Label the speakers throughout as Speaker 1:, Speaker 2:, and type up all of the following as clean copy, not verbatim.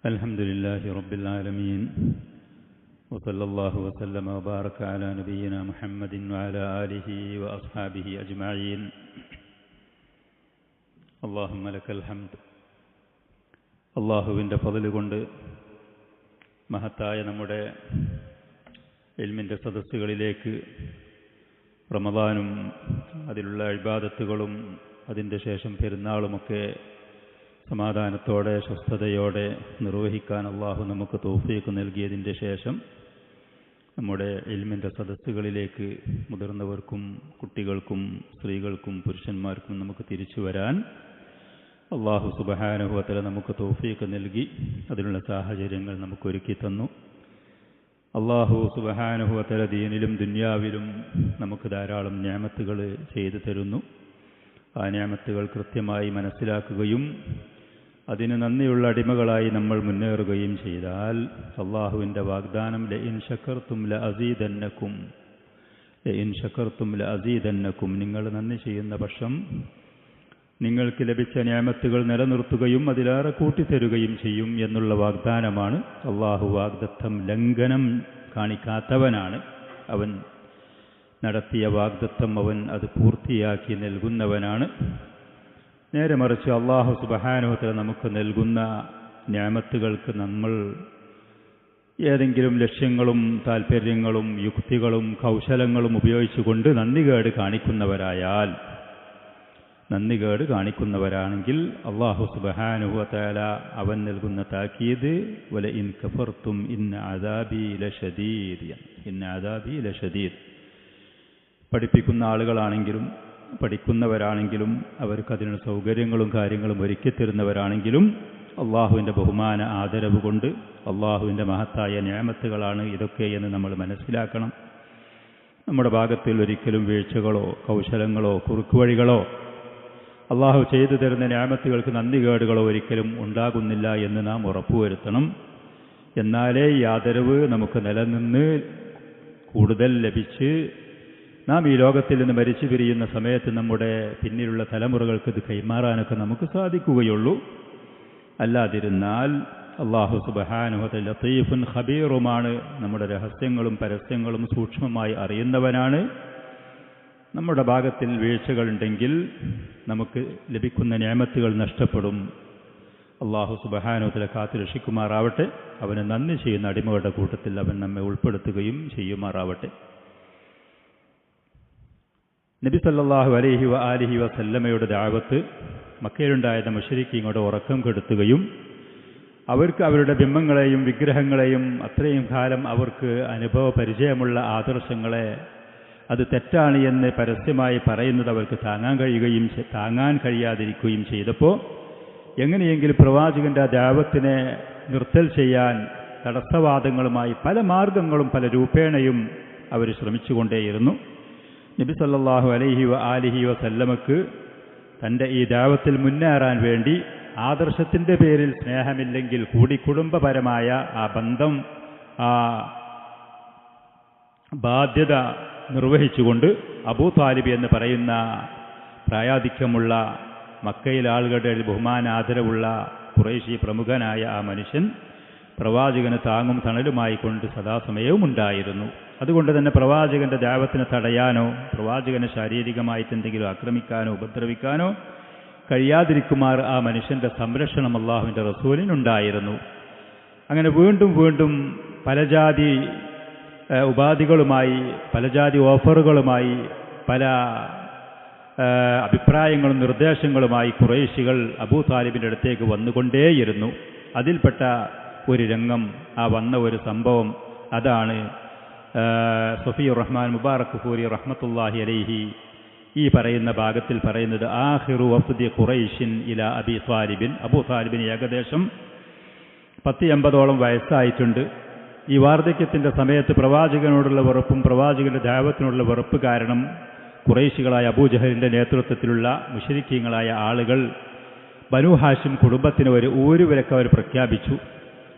Speaker 1: الحمد لله رب العالمين وصلى الله وسلم وبارك على نبينا محمد وعلى آله وأصحابه أجمعين اللهم لك الحمد അല്ലാഹുവിൻ്റെ ഫضل കൊണ്ട് മഹത്തായ നമ്മുടെ ഇൽമിൻ്റെ സദസ്സുകളിലേക്ക് റമദാനും അതിലുള്ള ഇബാദത്തുകളും അതിൻ്റെ ശേഷം പെരുന്നാളുമൊക്കെ സമാധാനത്തോടെ സ്വസ്ഥതയോടെ നിർവഹിക്കാൻ അല്ലാഹു നമുക്ക് തൗഫീഖ് നൽകിയതിൻ്റെ ശേഷം നമ്മുടെ ഇൽമിൻ്റെ സദസ്സുകളിലേക്ക് മുതിർന്നവർക്കും കുട്ടികൾക്കും സ്ത്രീകൾക്കും പുരുഷന്മാർക്കും നമുക്ക് തിരിച്ചു വരാൻ അല്ലാഹു സുബ്ഹാനഹു വ തആല നമുക്ക് തൗഫീഖ് നൽകി അതിനുള്ള സാഹചര്യങ്ങൾ നമുക്ക് ഒരുക്കി തന്നു. അല്ലാഹു സുബ്ഹാനഹു വ തആല ദീനിലും ദുനിയാവിലും നമുക്ക് ധാരാളം നിഅമത്തുകൾ ചെയ്തു തരുന്നു. ആ നിഅമത്തുകൾ കൃത്യമായി മനസ്സിലാക്കുകയും അതിന് നന്ദിയുള്ള അടിമകളായി നമ്മൾ മുന്നേറുകയും ചെയ്താൽ അല്ലാഹുവിൻ്റെ വാഗ്ദാനം ലഇൻ ശകർതും ലഅസീദന്നകും നിങ്ങൾ നന്ദി ചെയ്യുന്ന പക്ഷം നിങ്ങൾക്ക് ലഭിച്ച നിഅമത്തുകൾ നിലനിർത്തുകയും അതിലേറെ കൂട്ടിത്തരുകയും ചെയ്യും എന്നുള്ള വാഗ്ദാനമാണ്. അല്ലാഹു വാഗ്ദത്തം ലംഘനം കാണിക്കാത്തവനാണ്. അവൻ നടത്തിയ വാഗ്ദത്തം അവൻ അത് പൂർത്തിയാക്കി നൽകുന്നവനാണ്. നേരെ മറിച്ച് അല്ലാഹു സുബ്ഹാനഹു വ തആല നമുക്ക് നൽകുന്ന നിഅമത്തുകൾക്ക് നമ്മൾ ഏതെങ്കിലും ലക്ഷ്യങ്ങളും താൽപ്പര്യങ്ങളും യുക്തികളും കൗശലങ്ങളും ഉപയോഗിച്ചുകൊണ്ട് നന്ദികേട് കാണിക്കുന്നവരാണെങ്കിൽ അല്ലാഹു സുബ്ഹാനഹു വ തആല അവൻ നൽകുന്ന താക്കീത് വലഇൻ കഫർതും ഇന്ന അദാബി ലശദീദ്. പഠിപ്പിക്കുന്ന ആളുകളാണെങ്കിലും പഠിക്കുന്നവരാണെങ്കിലും അവർക്ക് അതിനുള്ള സൗകര്യങ്ങളും കാര്യങ്ങളും ഒരുക്കി തരുന്നവരാണെങ്കിലും അള്ളാഹുവിൻ്റെ ബഹുമാന ആദരവ് കൊണ്ട് അള്ളാഹുവിൻ്റെ മഹത്തായ നിഅമത്തുകളാണ് ഇതൊക്കെ എന്ന് നമ്മൾ മനസ്സിലാക്കണം. നമ്മുടെ ഭാഗത്തിൽ ഒരിക്കലും വീഴ്ചകളോ കൗശലങ്ങളോ കുറുക്കുവഴികളോ അള്ളാഹു ചെയ്തു തരുന്ന നിഅമത്തുകൾക്ക് നന്ദികേടുകളോ ഒരിക്കലും ഉണ്ടാകുന്നില്ല എന്ന് നാം ഉറപ്പുവരുത്തണം. എന്നാലേ ഈ ആദരവ് നമുക്ക് നിലനിന്ന് കൂടുതൽ ലഭിച്ച് നാം ഈ ലോകത്തിൽ നിന്ന് മരിച്ചു പിരിയുന്ന സമയത്ത് നമ്മുടെ പിന്നിലുള്ള തലമുറകൾക്ക് ഇത് കൈമാറാനൊക്കെ നമുക്ക് സാധിക്കുകയുള്ളൂ. അല്ലാതിരുന്നാൽ അല്ലാഹു സുബ്ഹാനഹു വ തആല ലതീഫുൻ ഖബീറുമാണ്. നമ്മുടെ രഹസ്യങ്ങളും പരസ്യങ്ങളും സൂക്ഷ്മമായി അറിയുന്നവനാണ്. നമ്മുടെ ഭാഗത്തിൽ വീഴ്ചകളുണ്ടെങ്കിൽ നമുക്ക് ലഭിക്കുന്ന നിഅമത്തുകൾ നഷ്ടപ്പെടും. അല്ലാഹു സുബ്ഹാനഹു വ തആല കാത്തു രക്ഷിക്കുമാറാവട്ടെ. അവന് നന്ദി ചെയ്യുന്ന അടിമകളുടെ കൂട്ടത്തിൽ അവൻ നമ്മെ ഉൾപ്പെടുത്തുകയും ചെയ്യുമാറാവട്ടെ. നബി സല്ലല്ലാഹു അലൈഹി വ ആലിഹി വസല്ലമയുടെ ദഅവത്ത് മക്കയിലുണ്ടായിരുന്ന മുശ്രിക്കീങ്ങളുടെ ഉറക്കം കെടുത്തുകയും അവർക്ക് അവരുടെ ബിംബങ്ങളെയും വിഗ്രഹങ്ങളെയും അത്രയും കാലം അവർക്ക് അനുഭവ പരിചയമുള്ള ആദർശങ്ങളെ അത് തെറ്റാണ് എന്ന് പരസ്യമായി പറയുന്നത് അവർക്ക് താങ്ങാൻ കഴിയാതിരിക്കുകയും ചെയ്തപ്പോൾ എങ്ങനെയെങ്കിലും പ്രവാചകന്റെ ദഅവത്തിനെ നിർത്തൽ ചെയ്യാൻ തടസ്സവാദങ്ങളുമായി പല മാർഗങ്ങളും പല രൂപേണയും അവർ ശ്രമിച്ചുകൊണ്ടേയിരുന്നു. നബി സല്ലല്ലാഹു അലൈഹി വ ആലിഹി വസല്ലമക്ക് തൻ്റെ ഈ ദഅവത്തിൽ മുന്നേറാൻ വേണ്ടി ആദർശത്തിൻ്റെ പേരിൽ സ്നേഹമില്ലെങ്കിൽ കൂടി കുടുംബപരമായ ആ ബന്ധം ആ ബാധ്യത നിർവഹിച്ചുകൊണ്ട് അബൂ താലിബ് എന്ന് പറയുന്ന പ്രായാധിക്യമുള്ള മക്കയിലെ ആളുകളുടെ ബഹുമാന ആദരവുള്ള ഖുറൈശി പ്രമുഖനായ ആ മനുഷ്യൻ പ്രവാചകന് താങ്ങും തണലുമായി കൊണ്ട് സദാസമയവും ഉണ്ടായിരുന്നു. അതുകൊണ്ട് തന്നെ പ്രവാചകന്റെ ദഅവത്തിനെ തടയാനോ പ്രവാചകനെ ശാരീരികമായിട്ട് എന്തെങ്കിലും ആക്രമിക്കാനോ ഉപദ്രവിക്കാനോ കഴിയാതിരിക്കുമാർ ആ മനുഷ്യന്റെ സംരക്ഷണം അല്ലാഹുവിൻ്റെ റസൂലിനുണ്ടായിരുന്നു. അങ്ങനെ വീണ്ടും വീണ്ടും പലജാതി ഉപാധികളുമായി പലജാതി ഓഫറുകളുമായി പല അഭിപ്രായങ്ങളും നിർദ്ദേശങ്ങളുമായി ഖുറൈശികൾ അബൂ താലിബിൻ്റെ അടുത്തേക്ക് വന്നുകൊണ്ടേയിരുന്നു. അതിൽപ്പെട്ട ഒരു രംഗം ആ വന്ന ഒരു സംഭവം അതാണ് സഫിയുർ റഹ്മാൻ മുബാറക് ഫൂരി റഹ്മത്തുള്ളാഹി അലൈഹി ഈ പറയുന്ന ഭാഗത്തിൽ പറയുന്നത് ആഖിറു വഫ്ദി ഖുറൈശിൻ ഇലാ അബീ താലിബിൻ. അബൂ താലിബിന് ഏകദേശം 180ഓളം വയസ്സായിട്ടുണ്ട്. ഈ വാർദ്ധക്യത്തിൻ്റെ സമയത്ത് പ്രവാചകനോടുള്ള വെറുപ്പും പ്രവാചകന്റെ ദഅവത്തിനോടുള്ള വെറുപ്പ് കാരണം ഖുറൈശികളായ അബൂജഹലിൻ്റെ നേതൃത്വത്തിലുള്ള മുശ്രിക്കീങ്ങളായ ആളുകൾ ബനൂ ഹാഷിം കുടുംബത്തിന് ഒരു ഊരുവിലക്ക് അവർ പ്രഖ്യാപിച്ചു.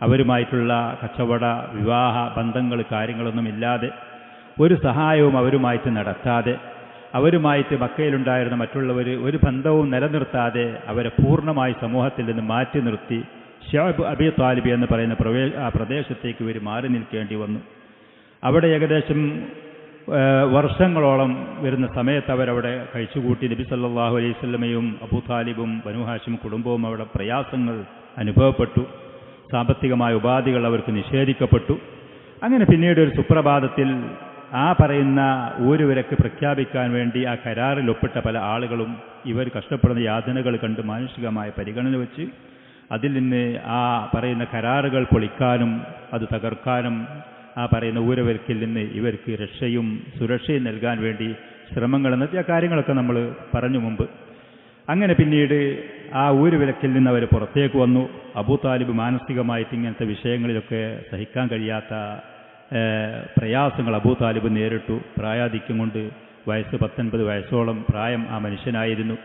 Speaker 1: അവരുമായിട്ടുള്ള കച്ചവട വിവാഹ ബന്ധങ്ങൾ കാര്യങ്ങളൊന്നുമില്ലാതെ ഒരു സഹായവും അവരുമായിട്ട് നടത്താതെ അവരുമായിട്ട് മക്കയിലുണ്ടായിരുന്ന മറ്റുള്ളവർ ഒരു ബന്ധവും നിലനിർത്താതെ അവരെ പൂർണ്ണമായി സമൂഹത്തിൽ നിന്ന് മാറ്റി നിർത്തി ഷഅബ് അബി താലിബ് എന്ന് പറയുന്ന ആ പ്രദേശത്തേക്ക് ഇവർ മാറി നിൽക്കേണ്ടി വന്നു. അവിടെ ഏകദേശം വർഷങ്ങളോളം വരുന്ന സമയത്ത് അവരവിടെ കഴിച്ചുകൂട്ടി. നബി സല്ലല്ലാഹു അലൈഹി വസല്ലമയും അബൂ താലിബും ബനൂ ഹാഷിം കുടുംബവും അവിടെ പ്രയാസങ്ങൾ അനുഭവപ്പെട്ടു. സാമ്പത്തികമായ ഉപാധികൾ അവർക്ക് നിഷേധിക്കപ്പെട്ടു. അങ്ങനെ പിന്നീട് ഒരു സുപ്രഭാതത്തിൽ ആ പറയുന്ന ഊരുവിലക്ക് പ്രഖ്യാപിക്കാൻ വേണ്ടി ആ കരാറിൽ ഒപ്പിട്ട പല ആളുകളും ഇവർ കഷ്ടപ്പെടുന്ന യാതനകൾ കണ്ട് മാനുഷികമായ പരിഗണന വെച്ച് അതിൽ നിന്ന് ആ പറയുന്ന കരാറുകൾ പൊളിക്കാനും അത് തകർക്കാനും ആ പറയുന്ന ഊരവൽക്കിൽ നിന്ന് ഇവർക്ക് രക്ഷയും സുരക്ഷയും നൽകാൻ വേണ്ടി ശ്രമങ്ങൾ നടത്തിയ കാര്യങ്ങളൊക്കെ നമ്മൾ പറഞ്ഞു മുമ്പ്. അങ്ങനെ പിന്നീട് ആ ഊരുവിലക്കിൽ നിന്ന് അവർ പുറത്തേക്ക് വന്നു. അബൂ താലിബ് മാനസികമായിട്ട് ഇങ്ങനത്തെ വിഷയങ്ങളിലൊക്കെ സഹിക്കാൻ കഴിയാത്ത പ്രയാസങ്ങൾ അബൂ താലിബ് നേരിട്ടു. പ്രായാധിക്യം കൊണ്ട് 19 വയസ്സോളം പ്രായം ആ മനുഷ്യനായിരുന്നു.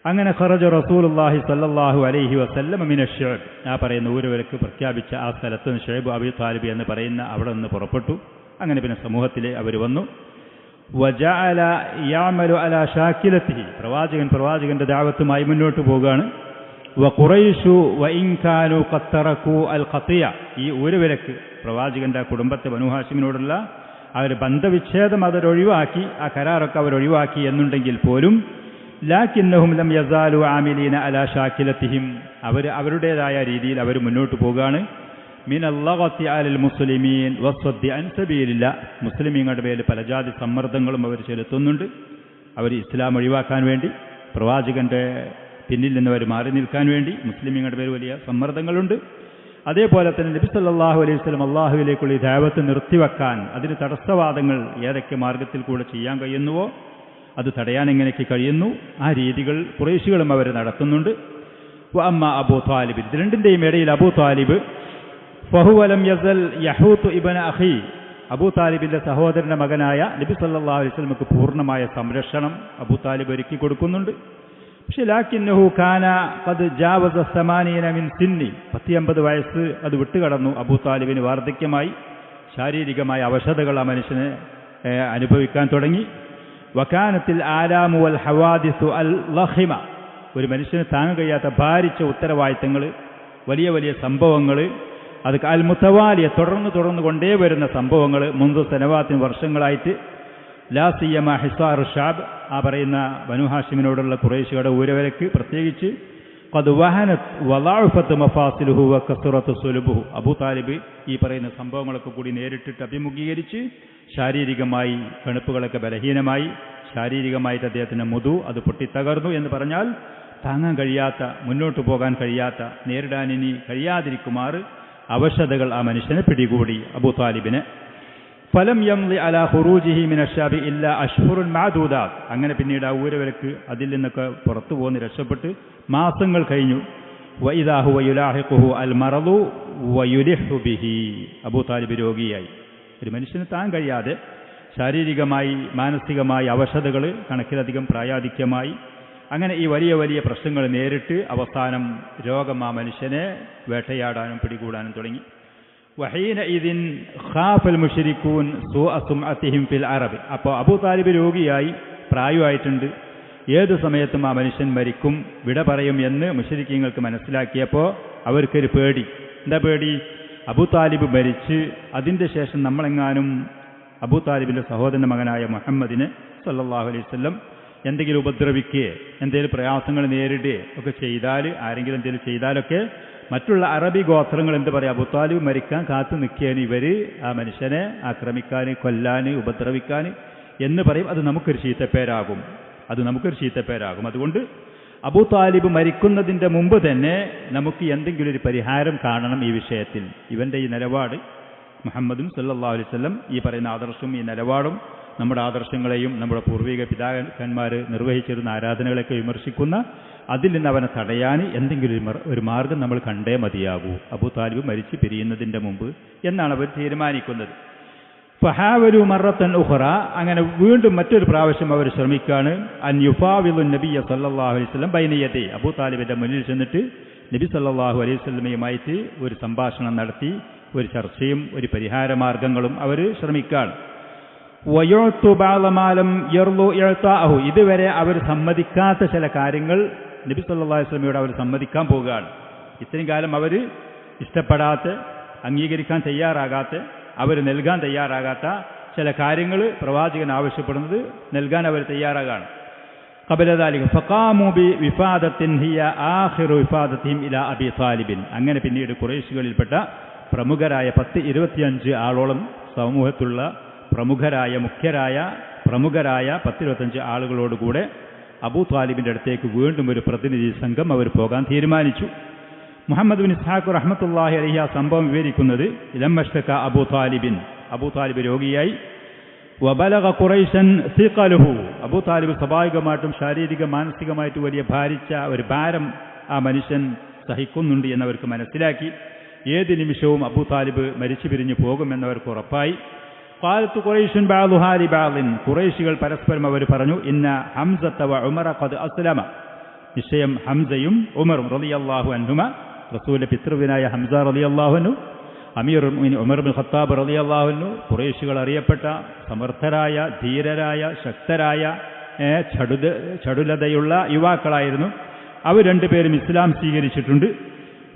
Speaker 1: അങ്ങനെ ഖറജ റസൂലുള്ളാഹി സ്വല്ലല്ലാഹു അലൈഹി വസല്ലം മിന ശഅബ്, ആ പറയുന്ന ഊരുവിലക്ക് പ്രഖ്യാപിച്ച ആ സ്ഥലത്ത് നിന്ന് ഷുഐബ് അബീ താലിബ് എന്ന് പറയുന്ന അവിടെ നിന്ന് പുറപ്പെട്ടു. അങ്ങനെ പിന്നെ സമൂഹത്തിലെ അവർ വന്നു. വജഅല യഅമലു അലാ ഷാക്കിലത്തിഹി, പ്രവാചകന്റെ ദഅവത്തുമായി മുന്നോട്ട് പോവുകയാണ്. വഖുറൈശു വഇൻ കാനൂ ഖദ് തറകൂ അൽ ഖതിയ, ഈ ഊരുവിലക്ക് പ്രവാചകന്റെ കുടുംബത്തെ ബനൂ ഹാഷിമിനോടുള്ള ആ ഒരു ബന്ധവിച്ഛേദം അവരൊഴിവാക്കി, ആ കരാറൊക്കെ അവരൊഴിവാക്കി എന്നുണ്ടെങ്കിൽ പോലും ലാകിന്നഹും ലം യസാലു ആമിലീന അലാ ഷാക്കിലത്തിഹിം, അവരുടേതായ രീതിയിൽ അവർ മുന്നോട്ട് പോവുകയാണ്. മിനല്ലഗത്തി അലൽ മുസ്ലിമീൻ വസ്വദ്ദി അൻ സബീലില്ലാ, മുസ്ലിമീങ്ങളുടെ പേരിൽ പല ജാതി സമ്മർദ്ദങ്ങളും അവർ ചെലുത്തുന്നുണ്ട്. അവർ ഇസ്ലാം ഒഴിവാക്കാൻ വേണ്ടി, പ്രവാചകന്റെ പിന്നിൽ നിന്ന് അവർ മാറി നിൽക്കാൻ വേണ്ടി മുസ്ലിമീങ്ങളുടെ പേര് വലിയ സമ്മർദ്ദങ്ങളുണ്ട്. അതേപോലെ തന്നെ നബി സല്ലല്ലാഹു അലൈഹി വസല്ലം അള്ളാഹുവിലേക്കുള്ള ഈ ദഅവത്ത് നിർത്തിവെക്കാൻ അതിന് തടസ്സവാദങ്ങൾ ഏതൊക്കെ മാർഗത്തിൽ കൂടെ ചെയ്യാൻ കഴിയുന്നുവോ അത് തടയാൻ എങ്ങനെയൊക്കെ കഴിയുന്നു ആ രീതികൾ ഖുറൈശികളും അവർ നടത്തുന്നുണ്ട്. വഅമ്മ അബൂ താലിബ്, ഇത് രണ്ടിൻ്റെയും ഇടയിൽ അബൂ താലിബ് ഫഹുവ ലം യസൽ യഹൂത്ത് ഇബ്ന അഖി, അബൂ താലിബിന്റെ സഹോദരന്റെ മകനായ നബി സല്ലല്ലാഹു അലൈഹി വസല്ലമക്ക് പൂർണ്ണമായ സംരക്ഷണം അബൂ താലിബ് ഒരുക്കി കൊടുക്കുന്നുണ്ട്. പക്ഷെ ലാകിന്നഹു കാന ഖദ് ജാവസ 80 മിൻ സിന്നി, 50 വയസ്സ് അത് വിട്ടുകടന്നു. അബൂ താലിബിന് വാർദ്ധക്യമായി, ശാരീരികമായ അവശതകൾ ആ മനുഷ്യനെ അനുഭവിക്കാൻ തുടങ്ങി. വകാനത്തിൽ ആലാമു വൽ ഹവാദിസു അൽ ലഹിമ, ഒരു മനുഷ്യന് താങ്ങാൻ കഴിയാത്ത ഭാരിച്ച ഉത്തരവാദിത്തങ്ങൾ, വലിയ വലിയ സംഭവങ്ങൾ, അത് അൽ മുതവാലിയ തുടർന്ന് കൊണ്ടേ വരുന്ന സംഭവങ്ങൾ, മുൻപ് സനവാത്തിന് വർഷങ്ങളായിട്ട്. ലാ സിയമ ഹിസാർ ഷാബ്, ആ പറയുന്ന ബനൂ ഹാഷിമിനോടുള്ള ഖുറൈശിയുടെ ഊരവരക്ക് പ്രത്യേകിച്ച് ഖദ് വഹനത് വളഅഫത് മഫാസിലുഹു വകസറത് സുലുബുഹു, അബൂ താലിബ് ഈ പറയുന്ന സംഭവങ്ങളൊക്കെ കൂടി നേരിട്ടിട്ട് അഭിമുഖീകരിച്ച് ശാരീരികമായി കണുപ്പുകളൊക്കെ ബലഹീനമായി, ശാരീരികമായിട്ട് അദ്ദേഹത്തിൻ്റെ മുതു അത് പൊട്ടിത്തകർന്നു എന്ന് പറഞ്ഞാൽ താങ്ങാൻ കഴിയാത്ത, മുന്നോട്ട് പോകാൻ കഴിയാത്ത, നേരിടാൻ ഇനി കഴിയാതിരിക്കുമാറ് അവശതകൾ ആ മനുഷ്യനെ പിടികൂടി അബൂ താലിബിനെ. ഫലം യംളി അലാ ഖുറൂജിഹി മിന അശ്ശാബി ഇല്ലാ അശ്ഹുറുൻ മഅദൂദാത്, അങ്ങനെ പിന്നീട് ആ ഊരവിലക്ക് അതിൽ നിന്നൊക്കെ പുറത്തു പോന്ന് രക്ഷപ്പെട്ട് മാസങ്ങൾ കഴിഞ്ഞു. വഇദാ ഹുവ യുലാഹിഖുഹു അൽ മറദു വയുലിഹു ബിഹി, അബൂ താലിബ് രോഗിയായി, ഒരു മനുഷ്യന് താൻ കഴിയാതെ ശാരീരികമായി മാനസികമായി അവശതകൾ കണക്കിലധികം പ്രായാധിക്യമായി, അങ്ങനെ ഈ വലിയ വലിയ പ്രശ്നങ്ങൾ നേരിട്ട് അവസാനം രോഗം ആ മനുഷ്യനെ വേട്ടയാടാനും പിടികൂടാനും തുടങ്ങി. വഹീന ഇദിൻ ഖാഫൽ മുശ്രികൂൻ സൂഅ സുംഅതിഹിം ഫിൽ അറബ്, അപ്പോൾ അബൂ താലിബ് രോഗിയായി, പ്രായമായിട്ടുണ്ട്, ഏതു സമയത്തും ആ മനുഷ്യൻ മരിക്കും, വിട പറയും എന്ന് മുശ്രിക്കീങ്ങൾക്ക് മനസ്സിലാക്കിയപ്പോൾ അവർക്കൊരു പേടി. എന്താ പേടി? അബൂ താലിബ് മരിച്ച് അതിൻ്റെ ശേഷം നമ്മളെങ്ങാനും അബൂ താലിബിൻ്റെ സഹോദരൻ്റെ മകനായ മുഹമ്മദിനെ സല്ലല്ലാഹു അലൈഹി വസല്ലം എന്തെങ്കിലും ഉപദ്രവിക്കുകയോ എന്തെങ്കിലും പ്രയാസങ്ങൾ നേരിടുകയോ ഒക്കെ ചെയ്താൽ, ആരെങ്കിലും എന്തെങ്കിലും ചെയ്താലൊക്കെ മറ്റുള്ള അറബി ഗോത്രങ്ങൾ എന്ത് പറയും? അബൂ താലിബ് മരിക്കാൻ കാത്തു നിൽക്കുകയാണ് ഇവർ ആ മനുഷ്യനെ ആക്രമിക്കാൻ, കൊല്ലാൻ, ഉപദ്രവിക്കാൻ എന്ന് പറയും. അത് നമുക്കൊരു ചീത്തപ്പേരാകും. അതുകൊണ്ട് അബൂ താലിബ് മരിക്കുന്നതിൻ്റെ മുമ്പ് തന്നെ നമുക്ക് എന്തെങ്കിലും ഒരു പരിഹാരം കാണണം ഈ വിഷയത്തിൽ. ഇവൻ്റെ ഈ നിലപാട്, മുഹമ്മദും സല്ലല്ലാഹു അലൈഹി വസല്ലം ഈ പറയുന്ന ആദർശവും ഈ നിലപാടും നമ്മുടെ ആദർശങ്ങളെയും നമ്മുടെ പൂർവിക പിതാക്കന്മാർ നിർവഹിച്ചിരുന്ന ആരാധനകളെയൊക്കെ വിമർശിക്കുന്ന, അതിൽ നിന്ന് അവനെ തടയാൻ എന്തെങ്കിലും ഒരു മാർഗം നമ്മൾ കണ്ടേ മതിയാകൂ അബൂ താലിബ് മരിച്ച് പിരിയുന്നതിൻ്റെ മുമ്പ് എന്നാണ് അവർ തീരുമാനിക്കുന്നത്. ഫഹാവലു മറത്തൻ ഉഖറ, അങ്ങനെ വീണ്ടും മറ്റൊരു പ്രാവശ്യം അവർ ശ്രമിക്കുകയാണ്. അൻ യുഫാവിദു നബിയ സല്ലല്ലാഹു അലൈഹി വസല്ലം ബൈന യദൈ, അബൂ താലിബിന്റെ മുന്നിൽ ചെന്നിട്ട് നബി സല്ലല്ലാഹു അലൈഹി വസല്ലമയുമായിട്ട് ഒരു സംഭാഷണം നടത്തി ഒരു ചർച്ചയും ഒരു പരിഹാര മാർഗങ്ങളും അവർ ശ്രമിക്കുകയാണ്. വയുഅതു ബഅദ മാ ലം യർളു ഇഅതാഅഹു, ഇതുവരെ അവർ സമ്മതിക്കാത്ത ചില കാര്യങ്ങൾ നബി സല്ലല്ലാഹു അലൈഹി വസല്ലമയോട് അവർ സമ്മതിക്കാൻ പോവുകയാണ്. ഇത്രയും കാലം അവർ ഇഷ്ടപ്പെടാത്ത, അംഗീകരിക്കാൻ തയ്യാറാകാത്ത, അവർ നൽകാൻ തയ്യാറാകാത്ത ചില കാര്യങ്ങൾ പ്രവാചകൻ ആവശ്യപ്പെടുന്നത് നൽകാൻ അവർ തയ്യാറാകാണ്. അങ്ങനെ പിന്നീട് ഖുറൈശികളിൽപ്പെട്ട പ്രമുഖരായ 10-25 ആളോളം സമൂഹത്തിലുള്ള പ്രമുഖരായ 10-25 ആളുകളോടുകൂടെ അബൂ ത്വാലിബിൻ്റെ അടുത്തേക്ക് വീണ്ടും ഒരു പ്രതിനിധി സംഘം അവർ പോകാൻ തീരുമാനിച്ചു. മുഹമ്മദ് ബിൻ ഇസ്ഹാഖ് റഹ്മത്തുള്ളാഹി അലൈഹി ആ സംഭവം വിവരിക്കുന്നത്, ലമ്മഷ്തക അബൂ താലിബ് രോഗിയായി, വബലഗ ഖുറൈശൻ സിഖലുഹു, അബൂ താലിബ് സ്വാഭാവികമായിട്ടും ശാരീരിക മാനസികമായിട്ട് വലിയ ഭാരിച്ച ഒരു ഭാരം ആ മനുഷ്യൻ സഹിക്കുന്നുണ്ട് എന്നവർക്ക് മനസ്സിലാക്കി. ഏത് നിമിഷവും അബൂ താലിബ് മരിച്ചു പിരിഞ്ഞു പോകുമെന്നവർക്ക് ഉറപ്പായി. ഖാലത്തു ഖുറൈശുൻ ബഅദുഹാ ലിബഅദിൻ, ഖുറൈശികൾ പരസ്പരം അവർ പറഞ്ഞു, ഇന്ന ഹംസത വ ഉമറ ഖദ് അസ്ലമ, നിശ്ചയം ഹംസയും ഉമറും റളിയല്ലാഹു അൻഹുമ, റസൂലിന്റെ പിതൃവിനായ ഹംസ റളിയല്ലാഹു അൻഹു, അമീർ ഉമർ ബിൻ ഖത്താബ് റളിയല്ലാഹു അൻഹു, ഖുറൈശികൾ അറിയപ്പെട്ട സമർത്ഥരായ, ധീരരായ, ശക്തരായ, ചടുലതയുള്ള യുവാക്കളായിരുന്നു. അവർ രണ്ടുപേരും ഇസ്ലാം സ്വീകരിച്ചിട്ടുണ്ട്.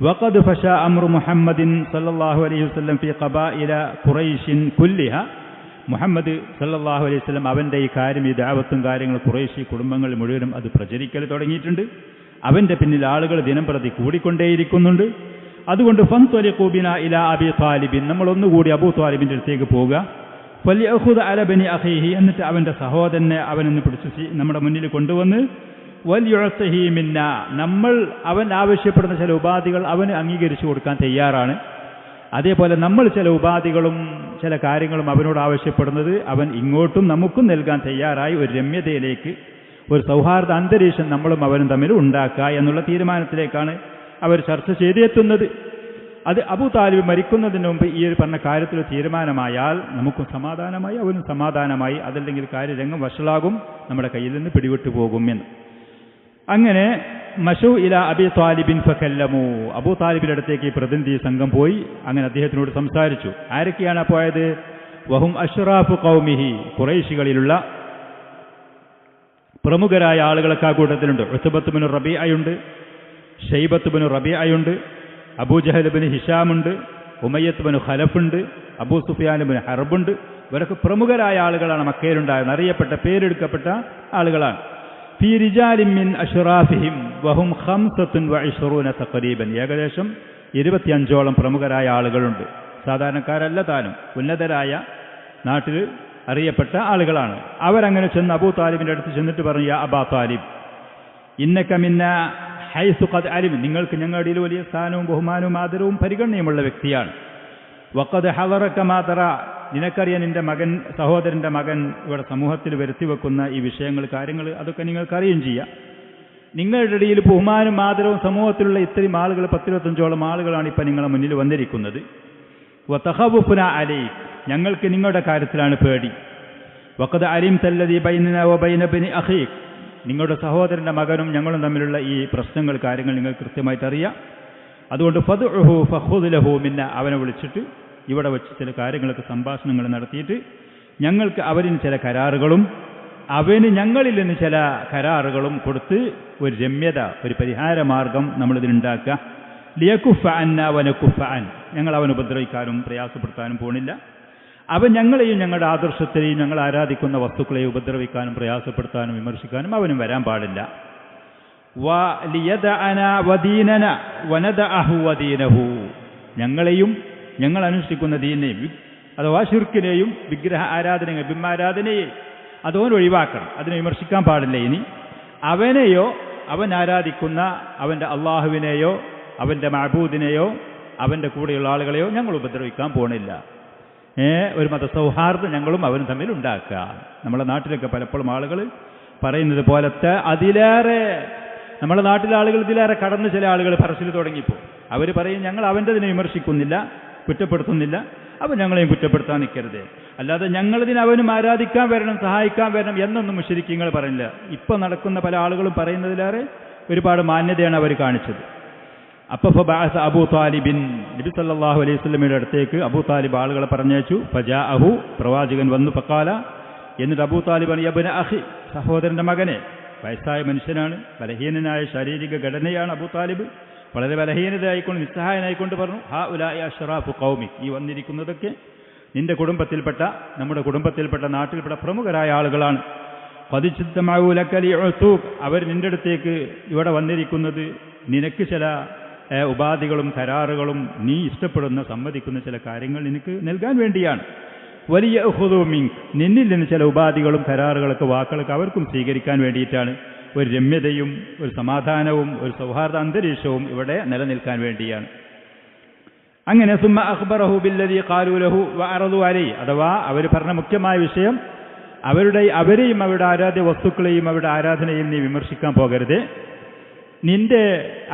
Speaker 1: വഖദ് ഫശ അംറു മുഹമ്മദിൻ സല്ലല്ലാഹു അലൈഹി വസല്ലം ഫീ ഖബായില ഖുറൈശിൻ കുല്ലിഹ, മുഹമ്മദ് സല്ലല്ലാഹു അലൈഹി വസല്ലം അവൻ്റെ ഈ കാര്യം, ഈ ദഅവത്തും കാര്യങ്ങളും ഖുറൈശി കുടുംബങ്ങൾ മുഴുവനും അത് പ്രചരിക്കൽ തുടങ്ങിയിട്ടുണ്ട്. അവൻ്റെ പിന്നിൽ ആളുകൾ ദിനംപ്രതി കൂടിക്കൊണ്ടേയിരിക്കുന്നുണ്ട്. അതുകൊണ്ട് ഫൻതലിഖൂ ബിനാ ഇലാ അബീ ത്വാലിബിൻ, നമ്മൾ ഒന്നുകൂടി അബൂ ത്വാലിബിൻ്റെ അടുത്തേക്ക് പോവുക. ഫലിയഖുദ് അല ബനി അഖീഹി, എന്നിട്ട് അവൻ്റെ സഹോദരനെ അവനൊന്ന് പിടിച്ച് നമ്മുടെ മുന്നിൽ കൊണ്ടുവന്ന്, വലിയുഅ്തഹി മിന്ന, നമ്മൾ അവൻ ആവശ്യപ്പെടുന്ന ചില ഉപാധികൾ അവന് അംഗീകരിച്ചു കൊടുക്കാൻ തയ്യാറാണ്. അതേപോലെ നമ്മൾ ചില ഉപാധികളും ചില കാര്യങ്ങളും അവനോട് ആവശ്യപ്പെടുന്നത് അവൻ ഇങ്ങോട്ടും നമുക്കും നൽകാൻ തയ്യാറായി ഒരു രമ്യതയിലേക്ക്, ഒരു സൗഹാർദ്ദ അന്തരീക്ഷം നമ്മളും അവനും തമ്മിൽ ഉണ്ടാക്കുക എന്നുള്ള തീരുമാനത്തിലേക്കാണ് അവർ ചർച്ച ചെയ്തെത്തുന്നത്. അത് അബൂ താലിബ് മരിക്കുന്നതിന് മുമ്പ് ഈ ഒരു പറഞ്ഞ കാര്യത്തിൽ തീരുമാനമായാൽ നമുക്കും സമാധാനമായി, അവനും സമാധാനമായി, അതല്ലെങ്കിൽ കാര്യരംഗം വഷളാകും, നമ്മുടെ കയ്യിൽ നിന്ന് പിടിവിട്ടു പോകും എന്ന്. അങ്ങനെ മശൂ ഇല അബീ ത്വാലിബിൻ ഫകല്ലമു, അബൂ താലിബിന്റെ അടുത്തേക്ക് ഈ പ്രതിനിധി സംഘം പോയി. അങ്ങനെ അദ്ദേഹത്തിനോട് സംസാരിച്ചു. ആരൊക്കെയാണ് പോയത്? വഹും അഷ്റാഫു ഖൗമിഹി, ഖുറൈശികളിലുള്ള പ്രമുഖരായ ആളുകളൊക്കെ ആ കൂട്ടത്തിലുണ്ട്. ഉത്ബത്ത് ബിൻ റബീഅയുണ്ട്, ഷൈബത്ത് ബിൻ റബീഅയുണ്ട്, അബൂജഹൽ ബിൻ ഹിഷാമുണ്ട്, ഉമയ്യത്ത് ബിൻ ഖലഫുണ്ട്, അബൂ സുഫിയാൻ ബിൻ ഹർബുണ്ട്. ഇവരൊക്കെ പ്രമുഖരായ ആളുകളാണ് മക്കയിലുണ്ടായിരുന്നത്, അറിയപ്പെട്ട പേരെടുക്കപ്പെട്ട ആളുകളാണ്. ഫീ റിജാലിൻ മിൻ അഷ്റാഫിഹിം വഹും 25 തഖരീബൻ, ഏകദേശം 25ഓളം പ്രമുഖരായ ആളുകളുണ്ട്. സാധാരണക്കാരല്ല താനും, ഉന്നതരായ നാട്ടിൽ അറിയപ്പെട്ട ആളുകളാണ്. അവരങ്ങനെ ചെന്ന് അബൂ താലിബിൻ്റെ അടുത്ത് ചെന്നിട്ട് പറഞ്ഞു, യാ അബാ താലിബ് ഇന്നക മിന്ന ഹൈസു ഖദ് അലിം, നിങ്ങൾക്ക് ഞങ്ങളുടെ ഇടയിൽ വലിയ സ്ഥാനവും ബഹുമാനവും ആദരവും പരിഗണനയുമുള്ള വ്യക്തിയാണ്. വഖദ് ഹളറക മാ തറ, നിനക്കറിയാൻ നിന്റെ മകൻ, സഹോദരൻ്റെ മകൻ ഇവിടെ സമൂഹത്തിൽ വരുത്തി വെക്കുന്ന ഈ വിഷയങ്ങൾ, കാര്യങ്ങൾ, അതൊക്കെ നിങ്ങൾക്കറിയുകയും ചെയ്യാം. നിങ്ങളുടെ ഇടയിൽ ബഹുമാനവും ആദരവും സമൂഹത്തിലുള്ള ഇത്രയും ആളുകൾ, 10-25ഓളം ആളുകളാണ് ഇപ്പം നിങ്ങളുടെ മുന്നിൽ വന്നിരിക്കുന്നത്. വതഖവുഫുന അലൈക്, ഞങ്ങൾക്ക് നിങ്ങളുടെ കാര്യത്തിലാണ് പേടി. വഖദ് അലിംതല്ലദീ ബൈനനാ വബൈന ബനി അഖീക്, നിങ്ങളുടെ സഹോദരൻ്റെ മകനും ഞങ്ങളും തമ്മിലുള്ള ഈ പ്രശ്നങ്ങൾ, കാര്യങ്ങൾ നിങ്ങൾക്ക് കൃത്യമായിട്ട് അറിയാം. അതുകൊണ്ട് ഫദ്ഉഹു ഫഖുദ് ലഹു മിന്ന, അവനെ വിളിച്ചിട്ട് ഇവിടെ വെച്ച് ചില കാര്യങ്ങളൊക്കെ സംഭാഷണങ്ങൾ നടത്തിയിട്ട് ഞങ്ങൾക്ക് അവരിന് ചില കരാറുകളും അവന് ഞങ്ങളിൽ നിന്ന് ചില കരാറുകളും കൊടുത്ത് ഒരു രമ്യത, ഒരു പരിഹാരമാർഗം നമ്മളിതിനുണ്ടാക്കുക. ലിയകുഫ അന്ന വനകുഫ അൻ, ഞങ്ങൾ അവൻ ഉപദ്രവിക്കാനും പ്രയാസപ്പെടുത്താനും പോണില്ല. അവൻ ഞങ്ങളെയും ഞങ്ങളുടെ ആദർശത്തെയും ഞങ്ങൾ ആരാധിക്കുന്ന വസ്തുക്കളെയും ഉപദ്രവിക്കാനും പ്രയാസപ്പെടുത്താനും വിമർശിക്കാനും അവനും വരാൻ പാടില്ല. ഞങ്ങളെയും ഞങ്ങൾ അനുഷ്ഠിക്കുന്ന ദീനെയും അഥവാ ശിർക്കിനെയും വിഗ്രഹ ആരാധനയും ബിംബാരാധനയെ അതോൻ ഒഴിവാക്കണം, അതിനെ വിമർശിക്കാൻ പാടില്ല. ഇനി അവനെയോ അവൻ ആരാധിക്കുന്ന അവൻ്റെ അള്ളാഹുവിനെയോ അവൻ്റെ മഅബൂദിനെയോ അവൻ്റെ കൂടെയുള്ള ആളുകളെയോ ഞങ്ങൾ ഉപദ്രവിക്കാൻ പോണില്ല. ഒരു മതസൗഹാർദ്ദം ഞങ്ങളും അവനും തമ്മിൽ ഉണ്ടാക്കുക. നമ്മുടെ നാട്ടിലൊക്കെ പലപ്പോഴും ആളുകൾ പറയുന്നത് പോലത്തെ അതിലേറെ, നമ്മുടെ നാട്ടിലെ ആളുകൾ ഇതിലേറെ കടന്ന് ചില ആളുകൾ പറച്ചിൽ തുടങ്ങിയപ്പോൾ അവർ പറയും, ഞങ്ങൾ അവൻ്റെതിനെ വിമർശിക്കുന്നില്ല, കുറ്റപ്പെടുത്തുന്നില്ല, അവൻ ഞങ്ങളെയും കുറ്റപ്പെടുത്താൻ നിൽക്കരുത്, അല്ലാതെ ഞങ്ങളിതിന് അവനും ആരാധിക്കാൻ വരണം, സഹായിക്കാൻ വരണം എന്നൊന്നും മുശ്രിക്കീങ്ങൾ പറയുന്നില്ല. ഇപ്പം നടക്കുന്ന പല ആളുകളും പറയുന്നതിലേറെ ഒരുപാട് മാന്യതയാണ് അവർ കാണിച്ചത്. അപ്പോൾ ഫബഅസ അബൂ താലിബിൻ, നബി സല്ലല്ലാഹു അലൈഹി വസല്ലമയുടെ അടുത്തേക്ക് അബൂ താലിബ് ആളുകളെ പറഞ്ഞയച്ചു. ഫജാഅഹു, പ്രവാചകൻ വന്നു. ഫഖാല, എന്നിട്ട് അബൂ താലിബ് യാ ഇബ്ന അഖി, സഹോദരൻ്റെ മകനെ, വയസ്സായ മനുഷ്യനാണ്, ബലഹീനനായ ശാരീരിക ഘടനയാണ് അബൂ താലിബ്. വളരെ ബലഹീനതയായിക്കൊണ്ട് നിസ്സഹായനായിക്കൊണ്ട് പറഞ്ഞു, ഹാ ഉലാഇ അഷ്റാഫു ഖൗമി, ഈ വന്നിരിക്കുന്നതൊക്കെ നിന്റെ കുടുംബത്തിൽപ്പെട്ട, നമ്മുടെ കുടുംബത്തിൽപ്പെട്ട, നാട്ടിൽപ്പെട്ട പ്രമുഖരായ ആളുകളാണ്. ഖദിജ്തമഉ ലക ലിഉതൂക്, അവർ നിന്റെ അടുത്തേക്ക് ഇവിടെ വന്നിരിക്കുന്നത് നിനക്ക് ചില ഉപാധികളും കരാറുകളും നീ ഇഷ്ടപ്പെടുന്ന സമ്മതിക്കുന്ന ചില കാര്യങ്ങൾ നിനക്ക് നൽകാൻ വേണ്ടിയാണ്. വലിയ മിൻക്, നിന്നിൽ നിന്ന് ചില ഉപാധികളും കരാറുകളൊക്കെ വാക്കുകളൊക്കെ അവർക്കും സ്വീകരിക്കാൻ വേണ്ടിയിട്ടാണ്. ഒരു രമ്യതയും ഒരു സമാധാനവും ഒരു സൗഹാർദ്ദ അന്തരീക്ഷവും ഇവിടെ നിലനിൽക്കാൻ വേണ്ടിയാണ്. അങ്ങനെ സുമ്മ അഖ്ബറഹു ബില്ലദീ ഖാലൂ ലഹു വഅറദു അലൈഹി, അഥവാ അവർ പറഞ്ഞ മുഖ്യമായ വിഷയം, അവരെയും അവരുടെ ആരാധ്യ വസ്തുക്കളെയും അവരുടെ ആരാധനയെയും നീ വിമർശിക്കാൻ പോകരുത്. നിന്റെ